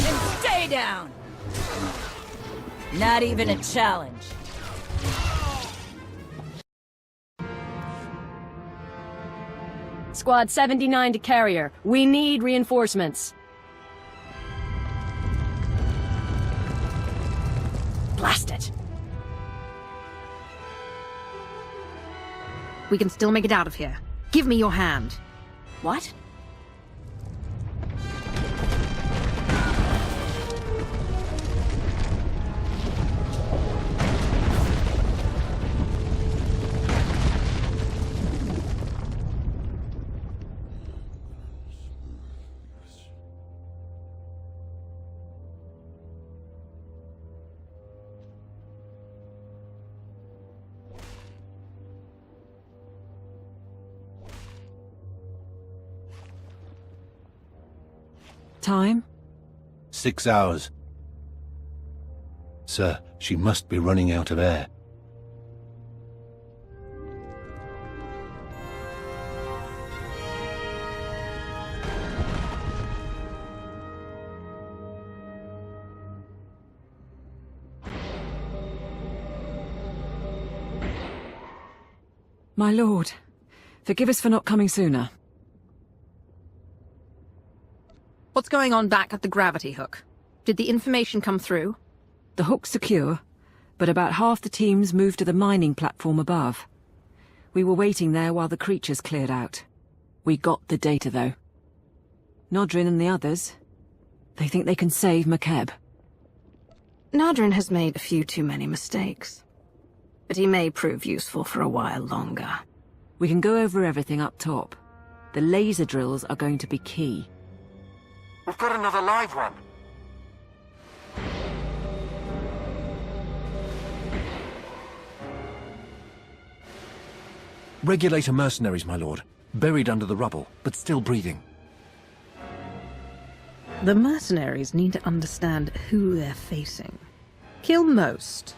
And stay down! Not even a challenge. Squad 79 to carrier. We need reinforcements. Blast it. We can still make it out of here. Give me your hand. What? Time? 6 hours. Sir, she must be running out of air. My lord, forgive us for not coming sooner. What's going on back at the gravity hook? Did the information come through? The hook's secure, but about half the teams moved to the mining platform above. We were waiting there while the creatures cleared out. We got the data, though. Nodrin and the others, they think they can save Makeb. Nodrin has made a few too many mistakes, but he may prove useful for a while longer. We can go over everything up top. The laser drills are going to be key. We've got another live one. Regulator mercenaries, my lord. Buried under the rubble, but still breathing. The mercenaries need to understand who they're facing. Kill most,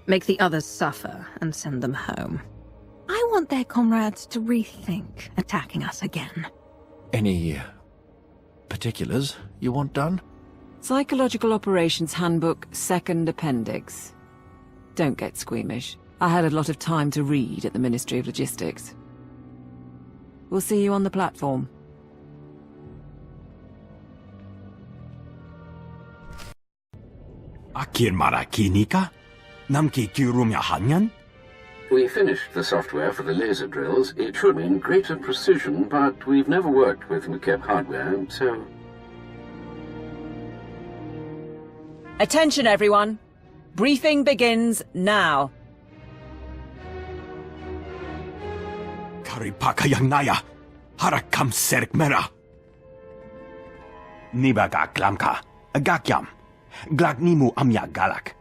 make the others suffer, and send them home. I want their comrades to rethink attacking us again. Any particulars you want done? Psychological Operations Handbook, Second Appendix. Don't get squeamish. I had a lot of time to read at the Ministry of Logistics. We'll see you on the platform. Akir marakinika? Namki kirumya hanyan? We finished the software for the laser drills. It should mean greater precision, but we've never worked with Makeb hardware, so... Attention, everyone. Briefing begins now. Karipaka yang naya. Harakam Serkmera. Nibaga Glamka. Agakyam. Glagnimu Amya Galak.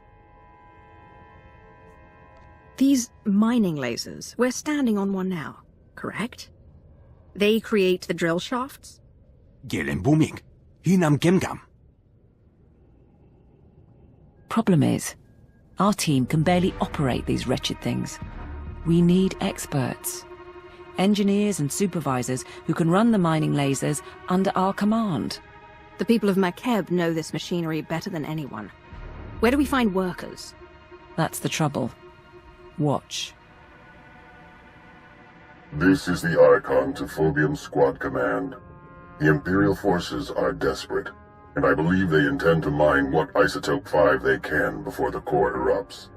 These mining lasers, we're standing on one now, correct? They create the drill shafts? Gelen booming. Hinam Gemgam. Problem is, our team can barely operate these wretched things. We need experts. Engineers and supervisors who can run the mining lasers under our command. The people of Makeb know this machinery better than anyone. Where do we find workers? That's the trouble. Watch. This is the Archon to Phobium Squad Command. The Imperial forces are desperate, and I believe they intend to mine what Isotope 5 they can before the core erupts.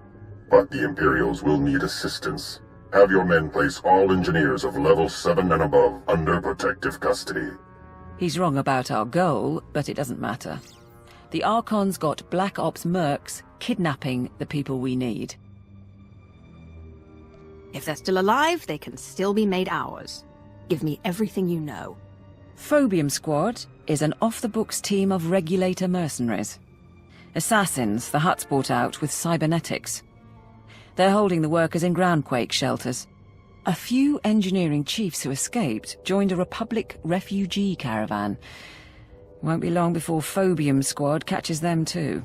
But the Imperials will need assistance. Have your men place all engineers of level 7 and above under protective custody. He's wrong about our goal, but it doesn't matter. The Archon's got Black Ops mercs kidnapping the people we need. If they're still alive, they can still be made ours. Give me everything you know. Phobium Squad is an off-the-books team of regulator mercenaries. Assassins the Hutts brought out with cybernetics. They're holding the workers in groundquake shelters. A few engineering chiefs who escaped joined a Republic refugee caravan. Won't be long before Phobium Squad catches them too.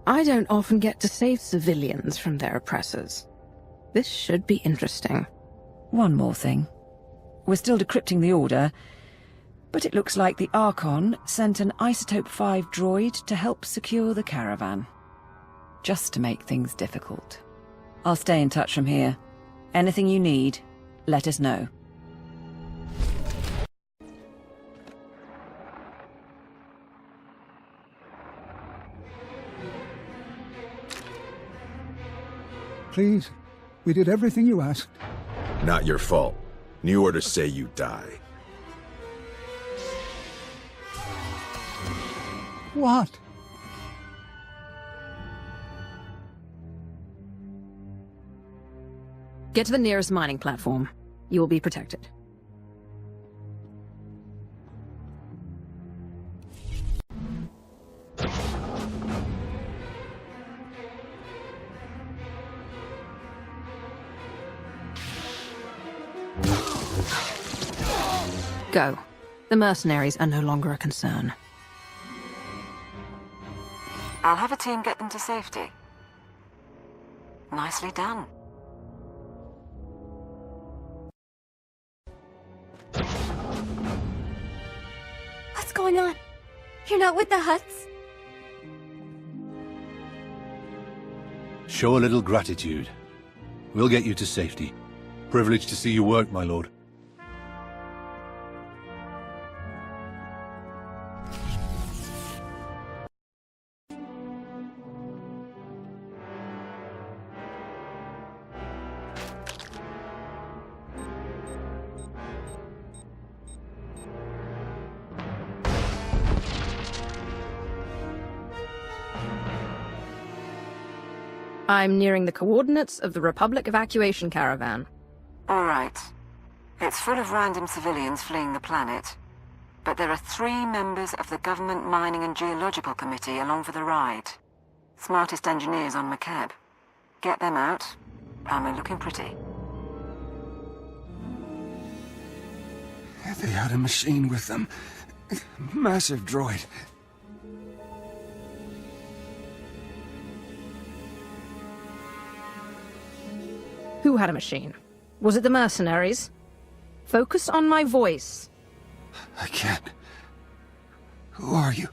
I don't often get to save civilians from their oppressors. This should be interesting. One more thing. We're still decrypting the order, but it looks like the Archon sent an Isotope 5 droid to help secure the caravan. Just to make things difficult. I'll stay in touch from here. Anything you need, let us know. Please, we did everything you asked. Not your fault. New orders say you die. What? Get to the nearest mining platform. You will be protected. Go. The mercenaries are no longer a concern. I'll have a team get them to safety. Nicely done. What's going on? You're not with the Hutts? Show a little gratitude. We'll get you to safety. Privileged to see you work, my lord. I'm nearing the coordinates of the Republic evacuation caravan. All right. It's full of random civilians fleeing the planet. But there are 3 members of the Government Mining and Geological Committee along for the ride. Smartest engineers on Makeb. Get them out, and we're looking pretty. They had a machine with them. Massive droid. Who had a machine? Was it the mercenaries? Focus on my voice. I can't. Who are you?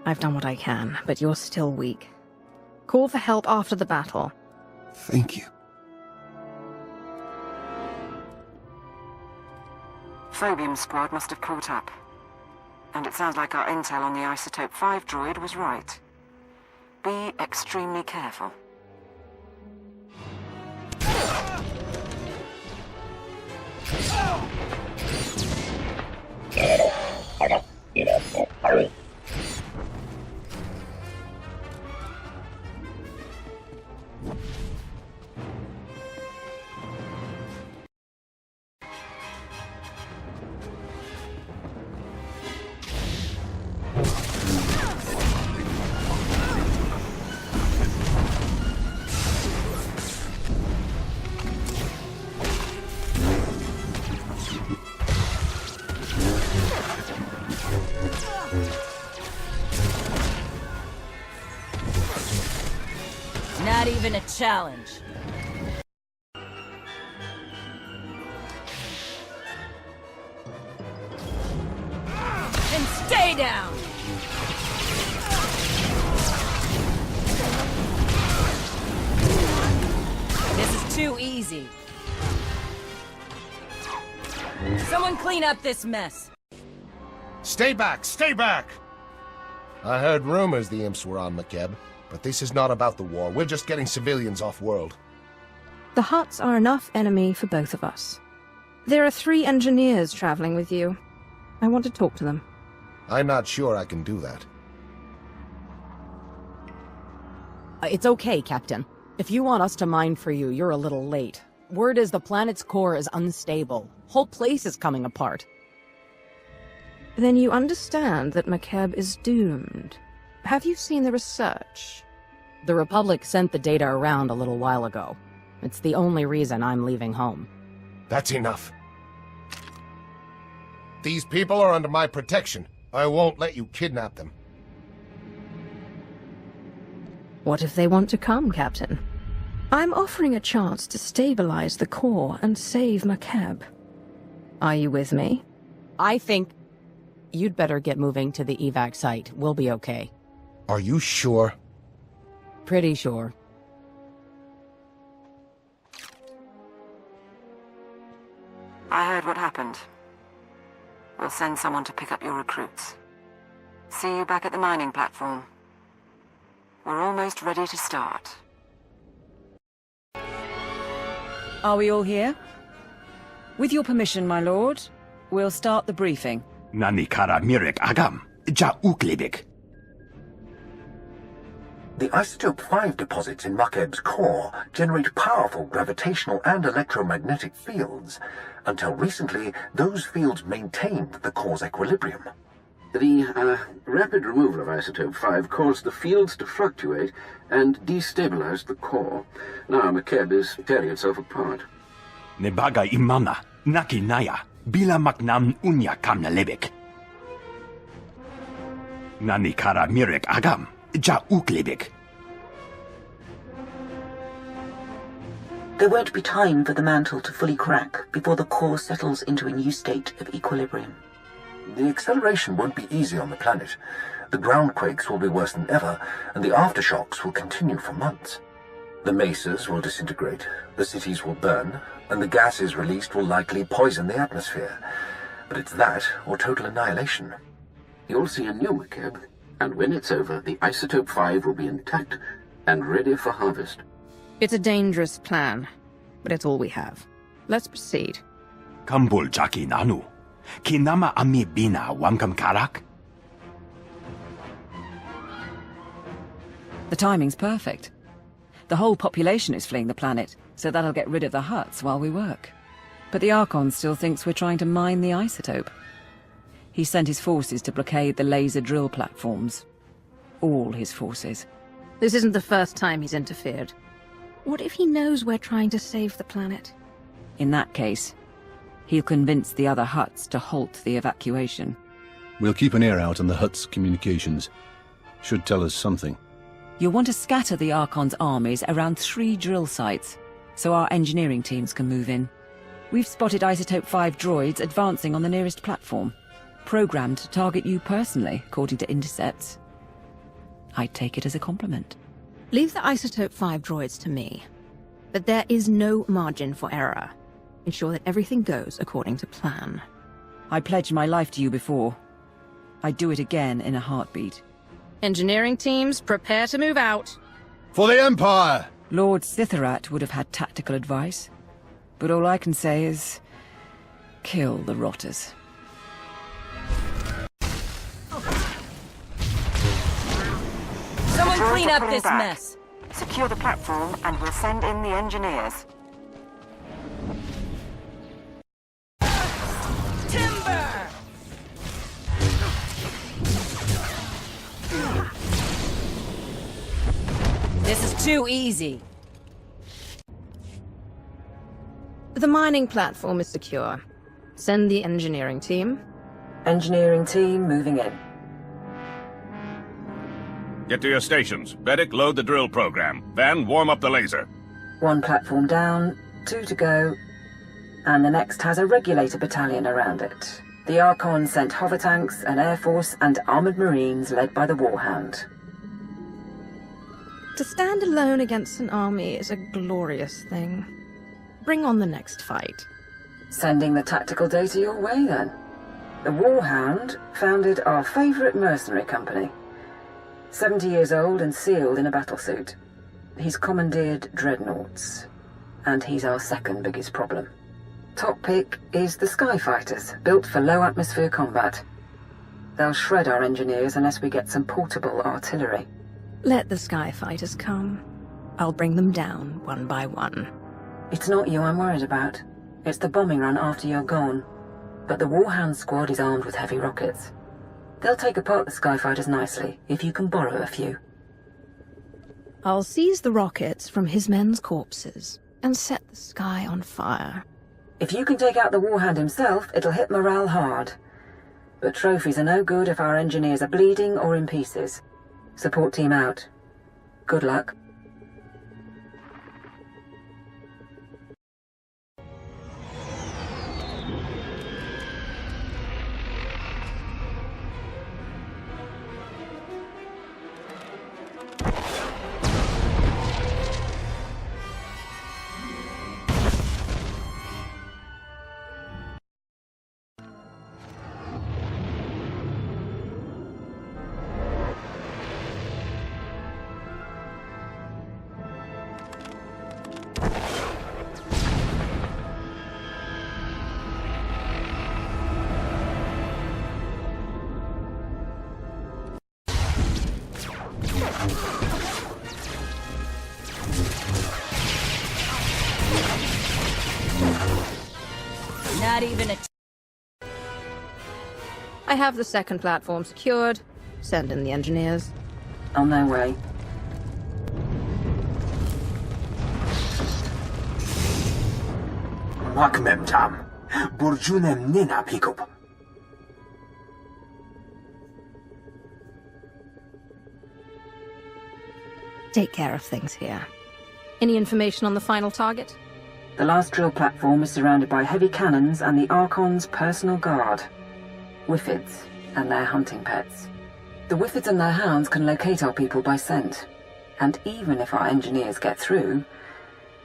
I've done what I can, but you're still weak. Call for help after the battle. Thank you. Phobium Squad must have caught up. And it sounds like our intel on the Isotope 5 droid was right. Be extremely careful. even a challenge. And stay down! This is too easy. Someone clean up this mess. Stay back! Stay back! I heard rumors the imps were on Makeb, but this is not about the war. We're just getting civilians off-world. The Hutts are enough enemy for both of us. There are 3 engineers traveling with you. I want to talk to them. I'm not sure I can do that. It's okay, Captain. If you want us to mine for you, you're a little late. Word is the planet's core is unstable. Whole place is coming apart. Then you understand that Makeb is doomed. Have you seen the research? The Republic sent the data around a little while ago. It's the only reason I'm leaving home. That's enough. These people are under my protection. I won't let you kidnap them. What if they want to come, Captain? I'm offering a chance to stabilize the core and save Makeb. Are you with me? I think you'd better get moving to the evac site. We'll be okay. Are you sure? Pretty sure. I heard what happened. We'll send someone to pick up your recruits. See you back at the mining platform. We're almost ready to start. Are we all here? With your permission, my lord, we'll start the briefing. Nani kara mirek agam, ja uklibik. The Isotope 5 deposits in Makeb's core generate powerful gravitational and electromagnetic fields. Until recently, those fields maintained the core's equilibrium. The rapid removal of Isotope 5 caused the fields to fluctuate and destabilized the core. Now Makeb is tearing itself apart. Nebaga imana, naki naya, bila maknam unya kamna lebek. Nani kara mirek agam, ja uklibik. There won't be time for the mantle to fully crack before the core settles into a new state of equilibrium. The acceleration won't be easy on the planet. The ground quakes will be worse than ever, and the aftershocks will continue for months. The mesas will disintegrate, the cities will burn, and the gases released will likely poison the atmosphere. But it's that or total annihilation. You'll see a new Makeb, and when it's over, the Isotope 5 will be intact and ready for harvest. It's a dangerous plan, but it's all we have. Let's proceed. Kambul jaki nanu. Kinama ami bina wamkam karak? The timing's perfect. The whole population is fleeing the planet, so that'll get rid of the Hutts while we work. But the Archon still thinks we're trying to mine the isotope. He sent his forces to blockade the laser drill platforms. All his forces. This isn't the first time he's interfered. What if he knows we're trying to save the planet? In that case, he'll convince the other Hutts to halt the evacuation. We'll keep an ear out on the Hutt's communications. Should tell us something. You'll want to scatter the Archon's armies around 3 drill sites, so our engineering teams can move in. We've spotted Isotope 5 droids advancing on the nearest platform, programmed to target you personally, according to intercepts. I'd take it as a compliment. Leave the Isotope 5 droids to me. But there is no margin for error. Ensure that everything goes according to plan. I pledged my life to you before. I'd do it again in a heartbeat. Engineering teams, prepare to move out. For the Empire! Lord Sitharat would have had tactical advice, but all I can say is kill the rotters. Someone clean up this mess. Secure the platform and we'll send in the engineers. Timber! This is too easy. The mining platform is secure. Send the engineering team. Engineering team moving in. Get to your stations. Medic, load the drill program. Van, warm up the laser. 1 platform down, 2 to go, and the next has a regulator battalion around it. The Archon sent hover tanks, an air force, and armored marines led by the Warhound. To stand alone against an army is a glorious thing. Bring on the next fight. Sending the tactical data your way, then. The Warhound founded our favourite mercenary company. 70 years old and sealed in a battlesuit. He's commandeered dreadnoughts, and he's our second biggest problem. Top pick is the Skyfighters, built for low-atmosphere combat. They'll shred our engineers unless we get some portable artillery. Let the Skyfighters come. I'll bring them down one by one. It's not you I'm worried about. It's the bombing run after you're gone. But the Warhound squad is armed with heavy rockets. They'll take apart the Skyfighters nicely, if you can borrow a few. I'll seize the rockets from his men's corpses and set the sky on fire. If you can take out the Warhound himself, it'll hit morale hard. But trophies are no good if our engineers are bleeding or in pieces. Support team out. Good luck. Not even a... I have the second platform secured. Send in the engineers. On their way. Makeb tam. Burjunem nina pikup. Take care of things here. Any information on the final target? The last drill platform is surrounded by heavy cannons and the Archon's personal guard. Whiffids and their hunting pets. The Whiffids and their hounds can locate our people by scent. And even if our engineers get through,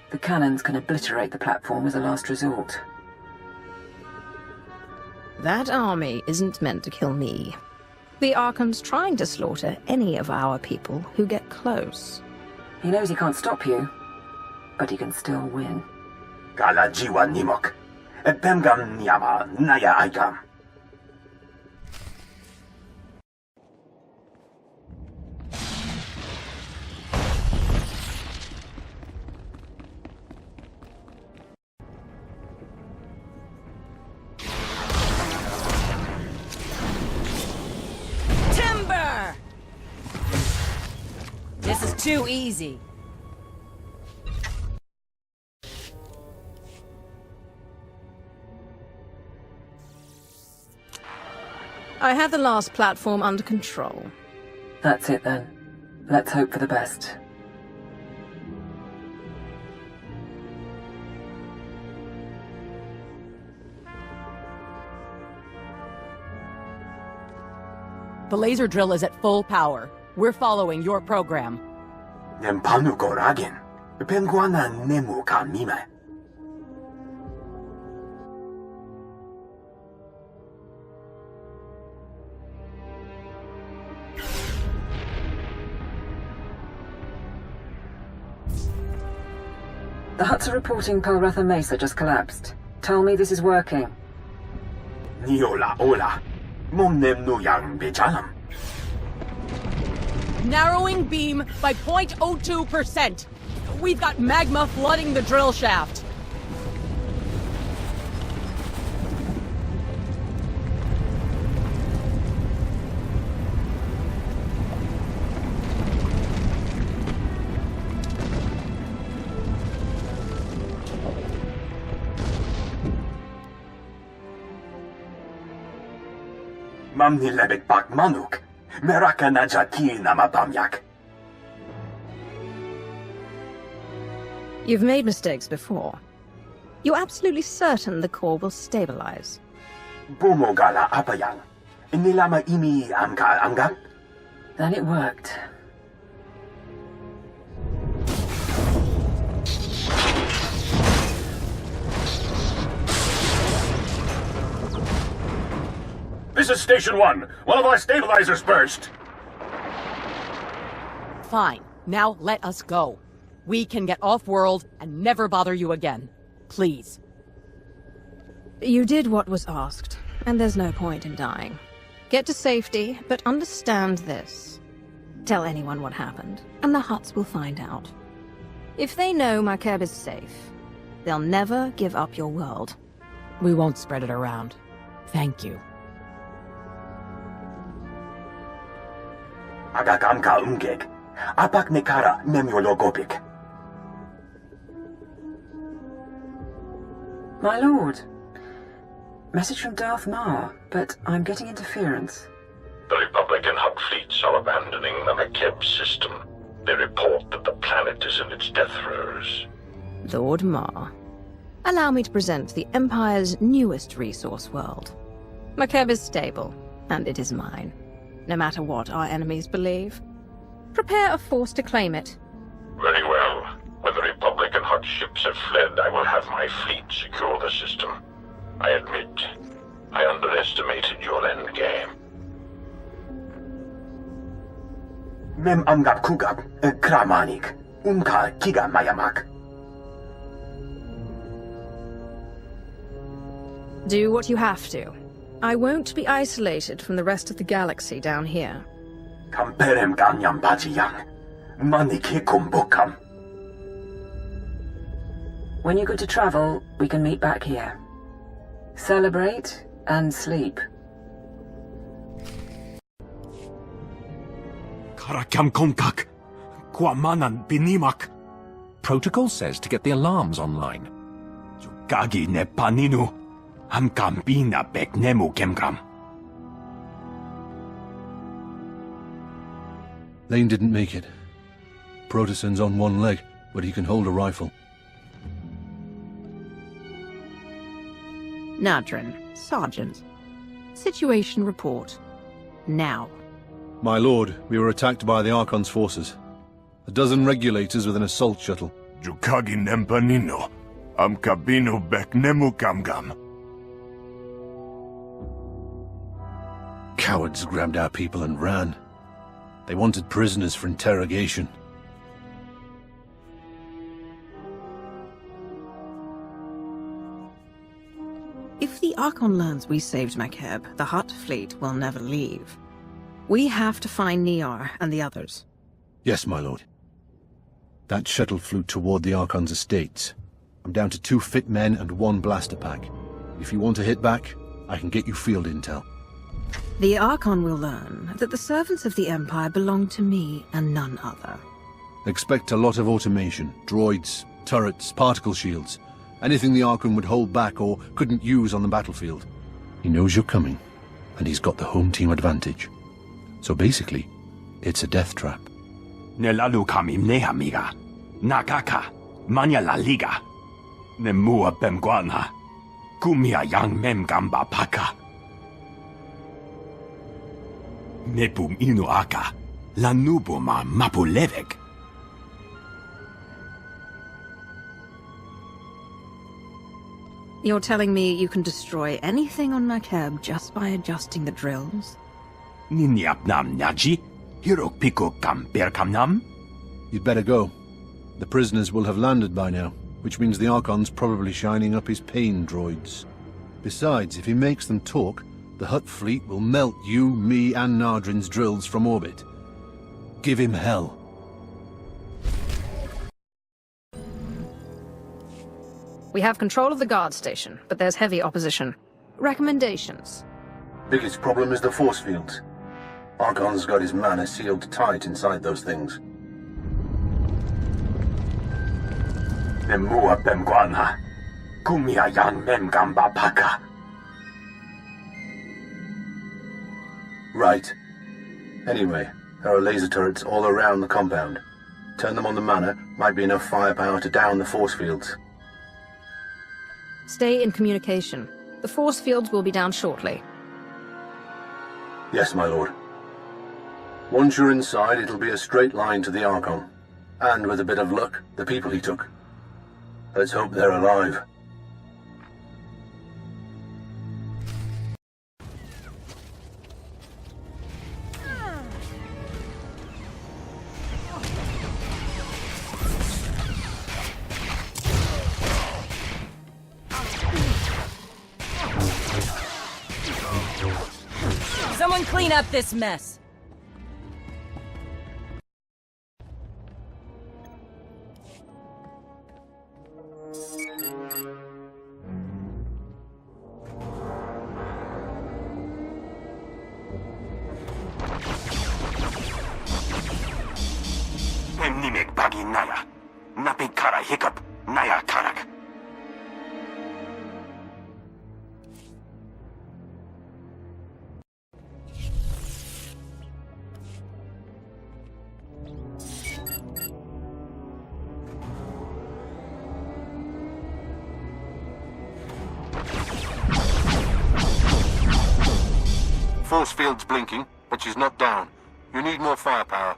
the cannons can obliterate the platform as a last resort. That army isn't meant to kill me. The Archon's trying to slaughter any of our people who get close. He knows he can't stop you, but he can still win. Gala jiwa nimok. Epemgam nyama naya aikam. Timber! This is too easy. I have the last platform under control. That's it then. Let's hope for the best. The laser drill is at full power. We're following your program. Nempanu koragin. Penguana nemu ka mime. The huts are reporting Pelratha Mesa just collapsed. Tell me this is working. Niola ola. Momnem nuyang bejalam. Narrowing beam by 0.02%. We've got magma flooding the drill shaft. Mamni lebek bak manuk. Merakanaja ki nama bamyak. You've made mistakes before. You're absolutely certain the core will stabilize. Bumogala apa yang? Nilama imi amka anggan? Then it worked. This is Station 1. One of our stabilizers burst. Fine. Now let us go. We can get off-world and never bother you again. Please. You did what was asked, and there's no point in dying. Get to safety, but understand this. Tell anyone what happened, and the Hutts will find out. If they know Makeb is safe, they'll never give up your world. We won't spread it around. Thank you. Agagamka umgeg. Apak nekara nemyologopik. My lord. Message from Darth Mar, but I'm getting interference. The Republican Hutt fleets are abandoning the Makeb system. They report that the planet is in its death throes. Lord Mar, allow me to present the Empire's newest resource world. Makeb is stable, and it is mine, no matter what our enemies believe. Prepare a force to claim it. Very well. When the Republican Hutt ships have fled, I will have my fleet secure the system. I admit, I underestimated your endgame. Mem amgap kugap, kramanik, unka kiga mayamak. Do what you have to. I won't be isolated from the rest of the galaxy down here. Kamperem ganyam bajiyang, manike kumbokam. When you're good to travel, we can meet back here. Celebrate and sleep. Karakam konkak, kwamanan binimak. Protocol says to get the alarms online. Yugagi ne paninu, amkambina beknemu kemkam. Lane didn't make it. Protosen's on one leg, but he can hold a rifle. Nadrin, Sergeant. Situation report. Now. My lord, we were attacked by the Archon's forces. A dozen regulators with an assault shuttle. Jukagi nempanino, amkabino beknemu kamgam. Cowards grabbed our people and ran. They wanted prisoners for interrogation. If the Archon learns we saved Makeb, the Hutt fleet will never leave. We have to find Niar and the others. Yes, my lord. That shuttle flew toward the Archon's estates. I'm down to 2 fit men and 1 blaster pack. If you want to hit back, I can get you field intel. The Archon will learn that the servants of the Empire belong to me and none other. Expect a lot of automation, droids, turrets, particle shields. Anything the Archon would hold back or couldn't use on the battlefield. He knows you're coming, and he's got the home team advantage. So basically, it's a death trap. Nelalu kamim nehamiga, nakaka, manya la liga, nemua bemguana, kumia yang mem gamba paka. Nepum inu aka, lanubuma mapulevek. You're telling me you can destroy anything on Makeb just by adjusting the drills? Ninyapnam naji, hirokpiko kamper kamnam? You'd better go. The prisoners will have landed by now, which means the Archon's probably shining up his pain droids. Besides, if he makes them talk, the Hutt fleet will melt you, me, and Nardrin's drills from orbit. Give him hell. We have control of the guard station, but there's heavy opposition. Recommendations? Biggest problem is the force fields. Archon's got his mana sealed tight inside those things. Nemua bemguana, kumia yang mem gamba paka. Right. Anyway, there are laser turrets all around the compound. Turn them on the manor, might be enough firepower to down the force fields. Stay in communication. The force fields will be down shortly. Yes, my lord. Once you're inside, it'll be a straight line to the Archon. And with a bit of luck, the people he took. Let's hope they're alive. Someone clean up this mess. Emnimek bagi naya. Napi kara hiccup. Naya karak. Force field's blinking, but she's not down. You need more firepower.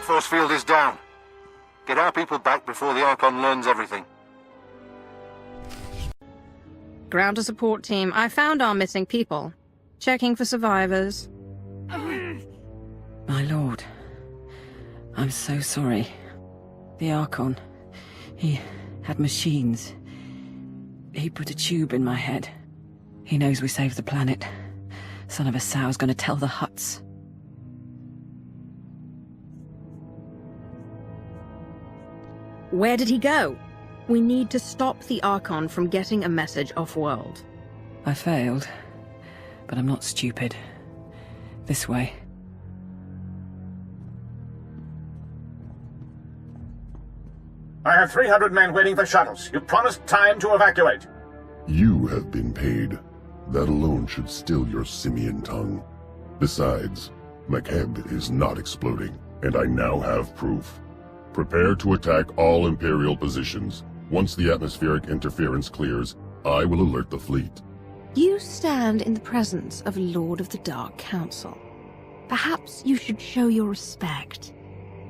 Force field is down. Get our people back before the Archon learns everything. Ground to support team. I found our missing people. Checking for survivors. My lord, I'm so sorry. The Archon, he had machines. He put a tube in my head. He knows we saved the planet. Son of a sow's gonna tell the Hutts. Where did he go? We need to stop the Archon from getting a message off-world. I failed, but I'm not stupid. This way. I have 300 men waiting for shuttles. You promised time to evacuate. You have been paid. That alone should still your simian tongue. Besides, Makeb is not exploding, and I now have proof. Prepare to attack all Imperial positions. Once the atmospheric interference clears, I will alert the fleet. You stand in the presence of Lord of the Dark Council. Perhaps you should show your respect.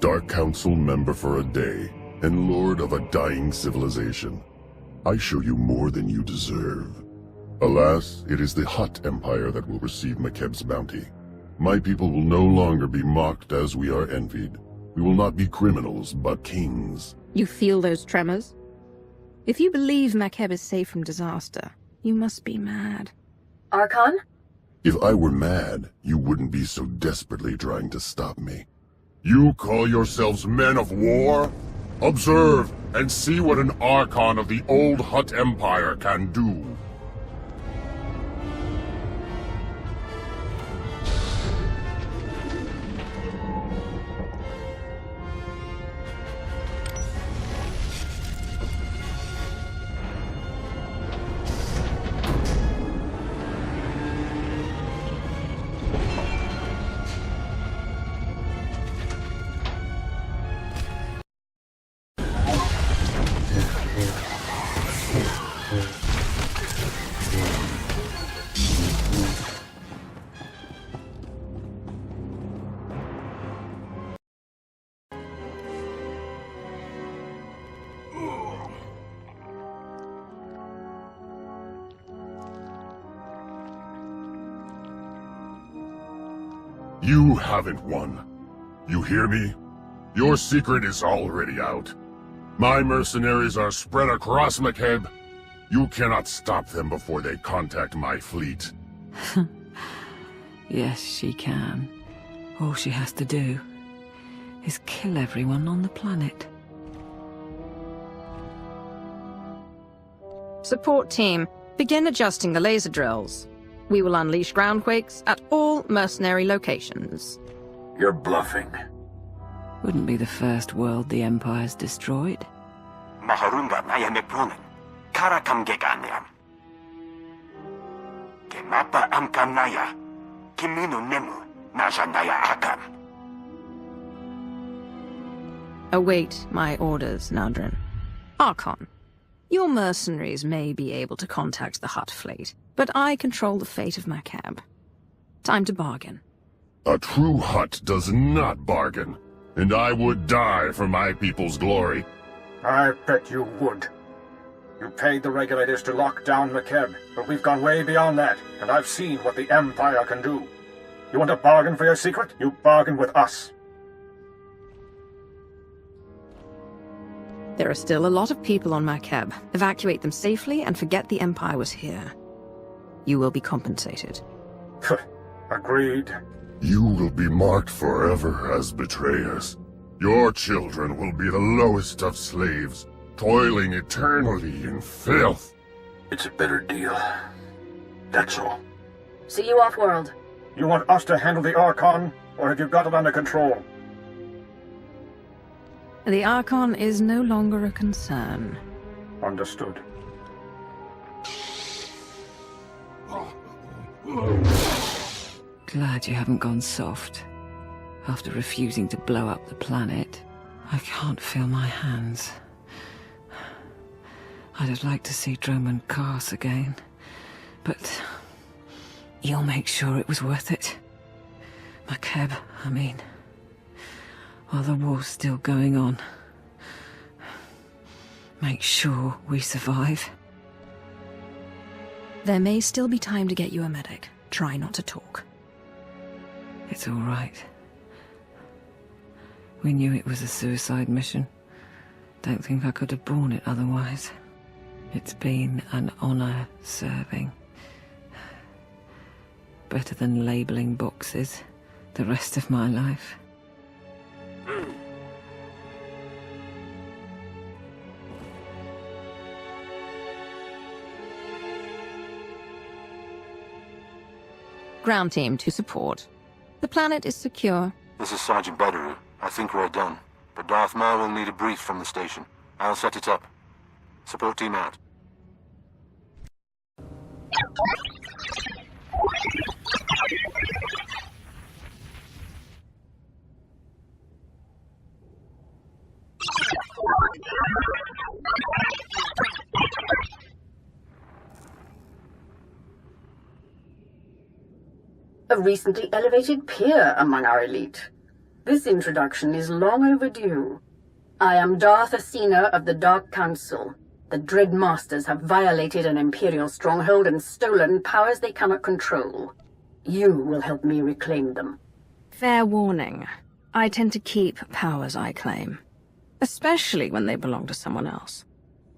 Dark Council member for a day, and Lord of a dying civilization. I show you more than you deserve. Alas, it is the Hutt Empire that will receive Makeb's bounty. My people will no longer be mocked as we are envied. We will not be criminals, but kings. You feel those tremors? If you believe Makeb is safe from disaster, you must be mad. Archon? If I were mad, you wouldn't be so desperately trying to stop me. You call yourselves men of war? Observe and see what an Archon of the old Hutt Empire can do. You haven't won. You hear me? Your secret is already out. My mercenaries are spread across Makeb. You cannot stop them before they contact my fleet. Yes, she can. All she has to do is kill everyone on the planet. Support team, begin adjusting the laser drills. We will unleash groundquakes at all mercenary locations. You're bluffing. Wouldn't be the first world the Empire's destroyed. Maharunga naya mepronen. Kara kamgekaniam. Kemapa amkan naya. Kimino nemu. Naja naya akam. Await my orders, Nadrin. Archon, your mercenaries may be able to contact the Hutt fleet, but I control the fate of Makeb. Time to bargain. A true Hutt does not bargain, and I would die for my people's glory. I bet you would. You paid the regulators to lock down Makeb, but we've gone way beyond that, and I've seen what the Empire can do. You want to bargain for your secret? You bargain with us. There are still a lot of people on Makeb. Evacuate them safely and forget the Empire was here. You will be compensated. Agreed. You will be marked forever as betrayers. Your children will be the lowest of slaves, toiling eternally in filth. It's a better deal. That's all. See you off-world. You want us to handle the Archon, or have you got it under control? The Archon is no longer a concern. Understood. Glad you haven't gone soft. After refusing to blow up the planet, I can't feel my hands. I'd have liked to see Droman Kars again, but you'll make sure it was worth it. Makeb, I mean, while the war's still going on. Make sure we survive. There may still be time to get you a medic. Try not to talk. It's all right. We knew it was a suicide mission. Don't think I could have borne it otherwise. It's been an honor serving. Better than labeling boxes the rest of my life. Ground team to support. The planet is secure. This is Sergeant Battery. I think we're done. But Darth Maul will need a brief from the station. I'll set it up. Support team out. A recently elevated peer among our elite. This introduction is long overdue. I am Darth Asina of the Dark Council. The Dread Masters have violated an Imperial stronghold and stolen powers they cannot control. You will help me reclaim them. Fair warning. I tend to keep powers I claim. Especially when they belong to someone else.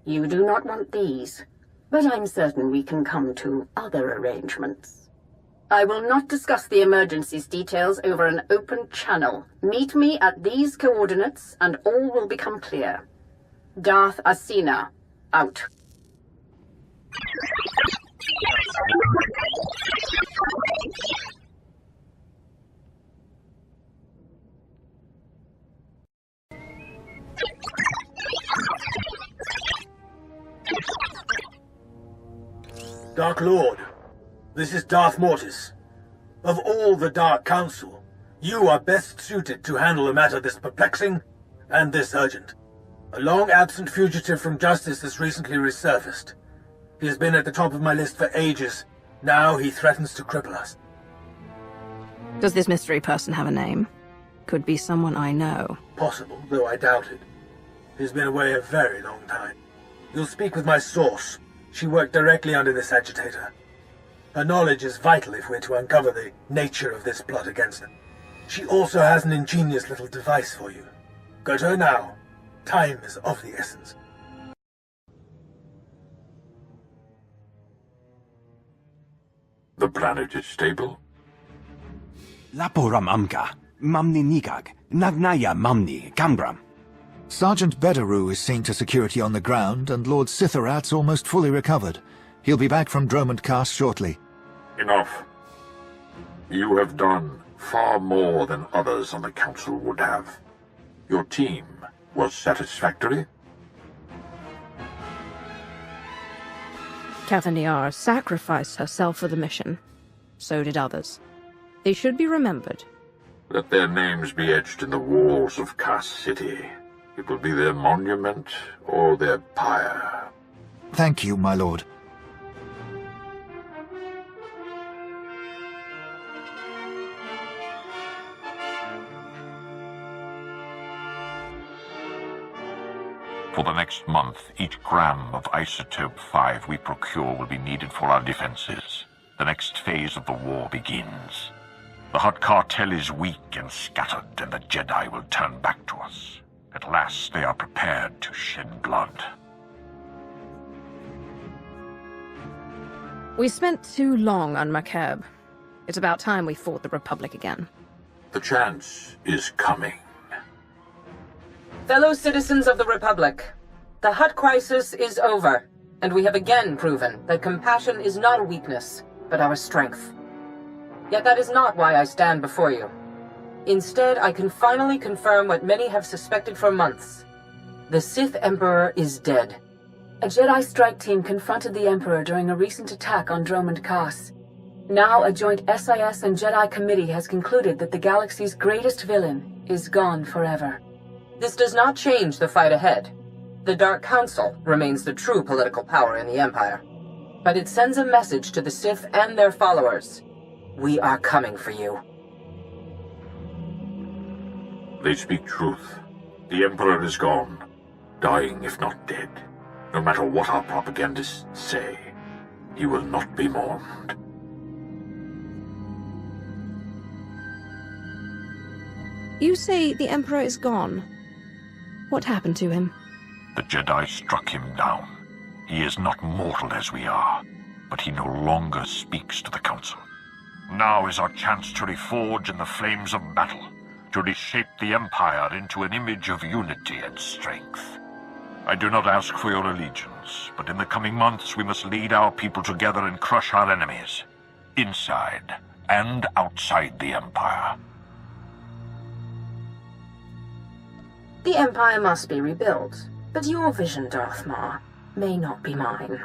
You do not want these, but I'm certain we can come to other arrangements. I will not discuss the emergency's details over an open channel. Meet me at these coordinates and all will become clear. Darth Asina, out. Dark Lord, this is Darth Mortis. Of all the Dark Council, you are best suited to handle a matter this perplexing and this urgent. A long-absent fugitive from justice has recently resurfaced. He has been at the top of my list for ages. Now he threatens to cripple us. Does this mystery person have a name? Could be someone I know. Possible, though I doubt it. He's been away a very long time. You'll speak with my source. She worked directly under this agitator. Her knowledge is vital if we're to uncover the nature of this plot against them. She also has an ingenious little device for you. Go to her now. Time is of the essence. The planet is stable? Laporam amka, mamni nikag, nagnaya mamni, kamgram. Sergeant Bederu is seeing to security on the ground, and Lord Sitharat's almost fully recovered. He'll be back from Dromund Cast shortly. Enough. You have done far more than others on the Council would have. Your team was satisfactory? Kathaniar sacrificed herself for the mission. So did others. They should be remembered. Let their names be etched in the walls of Cass City. It will be their monument or their pyre. Thank you, my lord. For the next month, each gram of Isotope 5 we procure will be needed for our defenses. The next phase of the war begins. The Hutt cartel is weak and scattered, and the Jedi will turn back to us. At last they are prepared to shed blood. We spent too long on Makeb. It's about time we fought the Republic again. The chance is coming. Fellow citizens of the Republic, the Hutt crisis is over, and we have again proven that compassion is not a weakness, but our strength. Yet that is not why I stand before you. Instead, I can finally confirm what many have suspected for months. The Sith Emperor is dead. A Jedi strike team confronted the Emperor during a recent attack on Dromund Cast. Now a joint SIS and Jedi committee has concluded that the galaxy's greatest villain is gone forever. This does not change the fight ahead. The Dark Council remains the true political power in the Empire. But it sends a message to the Sith and their followers. We are coming for you. They speak truth. The Emperor is gone, dying if not dead. No matter what our propagandists say, he will not be mourned. You say the Emperor is gone. What happened to him? The Jedi struck him down. He is not mortal as we are, but he no longer speaks to the Council. Now is our chance to reforge in the flames of battle, to reshape the Empire into an image of unity and strength. I do not ask for your allegiance, but in the coming months we must lead our people together and crush our enemies, inside and outside the Empire. The Empire must be rebuilt, but your vision, Darth Maul, may not be mine.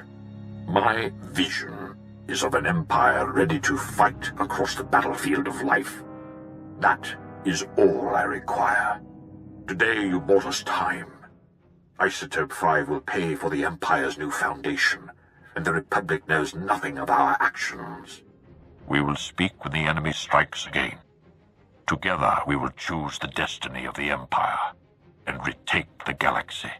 My vision is of an Empire ready to fight across the battlefield of life. That is all I require. Today you bought us time. Isotope 5 will pay for the Empire's new foundation, and the Republic knows nothing of our actions. We will speak when the enemy strikes again. Together we will choose the destiny of the Empire and retake the galaxy.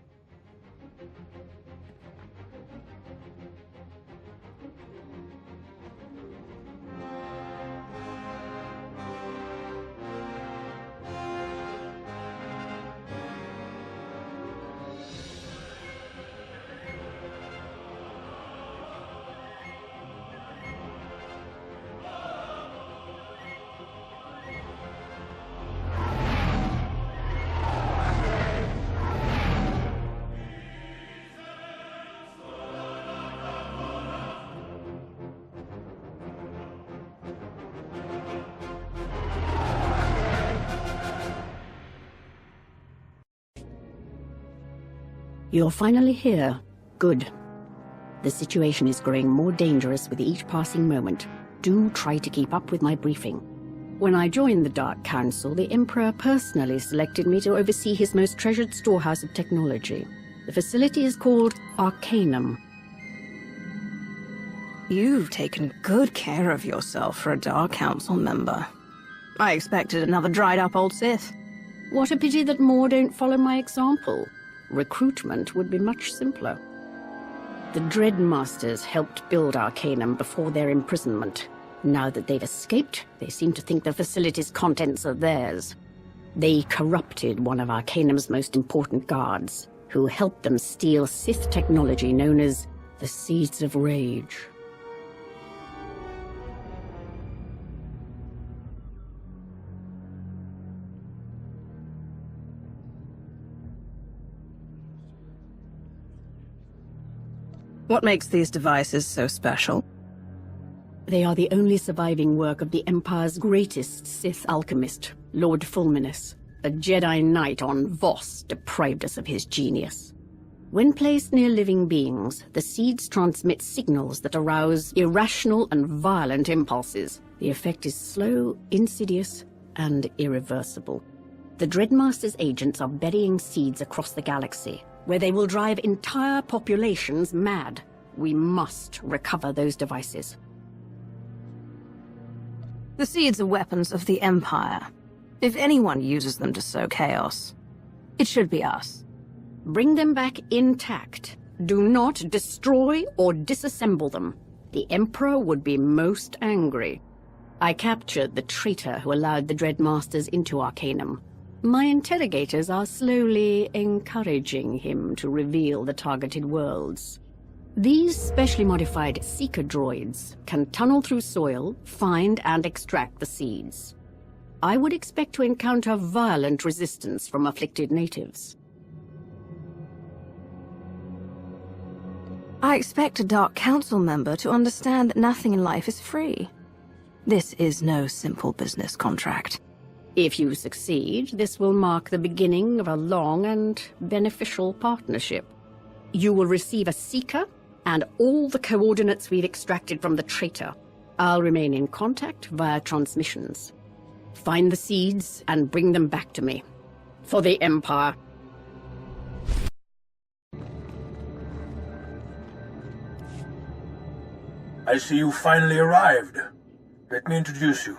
You're finally here. Good. The situation is growing more dangerous with each passing moment. Do try to keep up with my briefing. When I joined the Dark Council, the Emperor personally selected me to oversee his most treasured storehouse of technology. The facility is called Arcanum. You've taken good care of yourself for a Dark Council member. I expected another dried-up old Sith. What a pity that more don't follow my example. Recruitment would be much simpler. The Dread Masters helped build Arcanum before their imprisonment. Now that they've escaped, they seem to think the facility's contents are theirs. They corrupted one of Arcanum's most important guards, who helped them steal Sith technology known as the Seeds of Rage. What makes these devices so special? They are the only surviving work of the Empire's greatest Sith alchemist, Lord Fulminus. A Jedi Knight on Voss deprived us of his genius. When placed near living beings, the seeds transmit signals that arouse irrational and violent impulses. The effect is slow, insidious, and irreversible. The Dreadmaster's agents are burying seeds across the galaxy, where they will drive entire populations mad. We must recover those devices. The seeds are weapons of the Empire. If anyone uses them to sow chaos, it should be us. Bring them back intact. Do not destroy or disassemble them. The Emperor would be most angry. I captured the traitor who allowed the Dreadmasters into Arcanum. My interrogators are slowly encouraging him to reveal the targeted worlds. These specially modified seeker droids can tunnel through soil, find and extract the seeds. I would expect to encounter violent resistance from afflicted natives. I expect a Dark Council member to understand that nothing in life is free. This is no simple business contract. If you succeed, this will mark the beginning of a long and beneficial partnership. You will receive a seeker and all the coordinates we've extracted from the traitor. I'll remain in contact via transmissions. Find the seeds and bring them back to me. For the Empire. I see you finally arrived. Let me introduce you.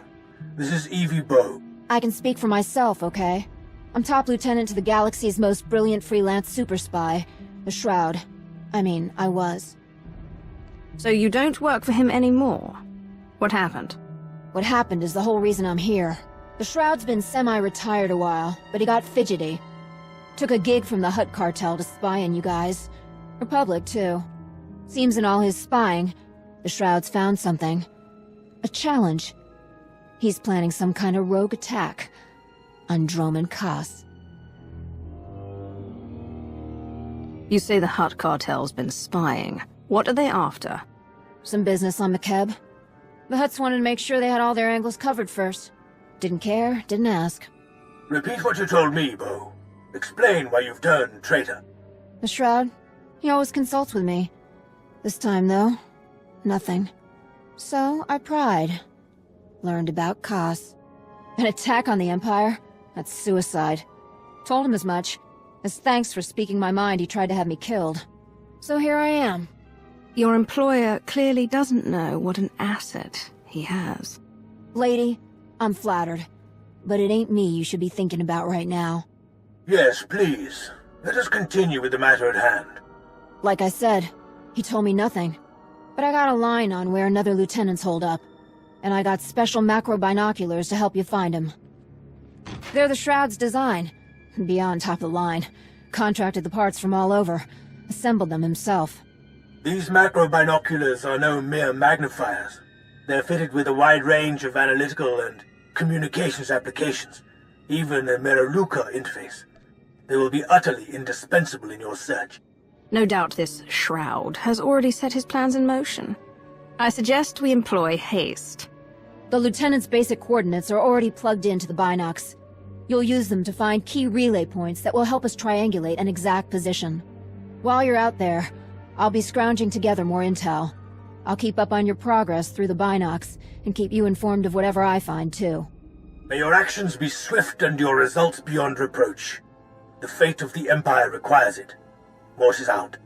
This is Evie Bow. I can speak for myself, okay? I'm top lieutenant to the galaxy's most brilliant freelance super spy, the Shroud. I was. So you don't work for him anymore? What happened? What happened is the whole reason I'm here. The Shroud's been semi-retired a while, but he got fidgety. Took a gig from the Hutt cartel to spy on you guys. Republic, too. Seems in all his spying, the Shroud's found something. A challenge. He's planning some kind of rogue attack on Droman Kaas. You say the Hutt cartel's been spying. What are they after? Some business on Makeb. The Hutts wanted to make sure they had all their angles covered first. Didn't care, didn't ask. Repeat what you told me, Bo. Explain why you've turned traitor. The Shroud, he always consults with me. This time, though, nothing. So I pried. Learned about Kaas. An attack on the Empire? That's suicide. Told him as much. As thanks for speaking my mind, he tried to have me killed. So here I am. Your employer clearly doesn't know what an asset he has. Lady, I'm flattered. But it ain't me you should be thinking about right now. Yes, please. Let us continue with the matter at hand. Like I said, he told me nothing. But I got a line on where another lieutenant's holed up. And I got special macro binoculars to help you find him. They're the Shroud's design. Beyond top of the line. Contracted the parts from all over. Assembled them himself. These macro binoculars are no mere magnifiers. They're fitted with a wide range of analytical and communications applications. Even a Meraluka interface. They will be utterly indispensable in your search. No doubt this Shroud has already set his plans in motion. I suggest we employ haste. The Lieutenant's basic coordinates are already plugged into the binocs. You'll use them to find key relay points that will help us triangulate an exact position. While you're out there, I'll be scrounging together more intel. I'll keep up on your progress through the binocs, and keep you informed of whatever I find, too. May your actions be swift and your results beyond reproach. The fate of the Empire requires it. Morse is out.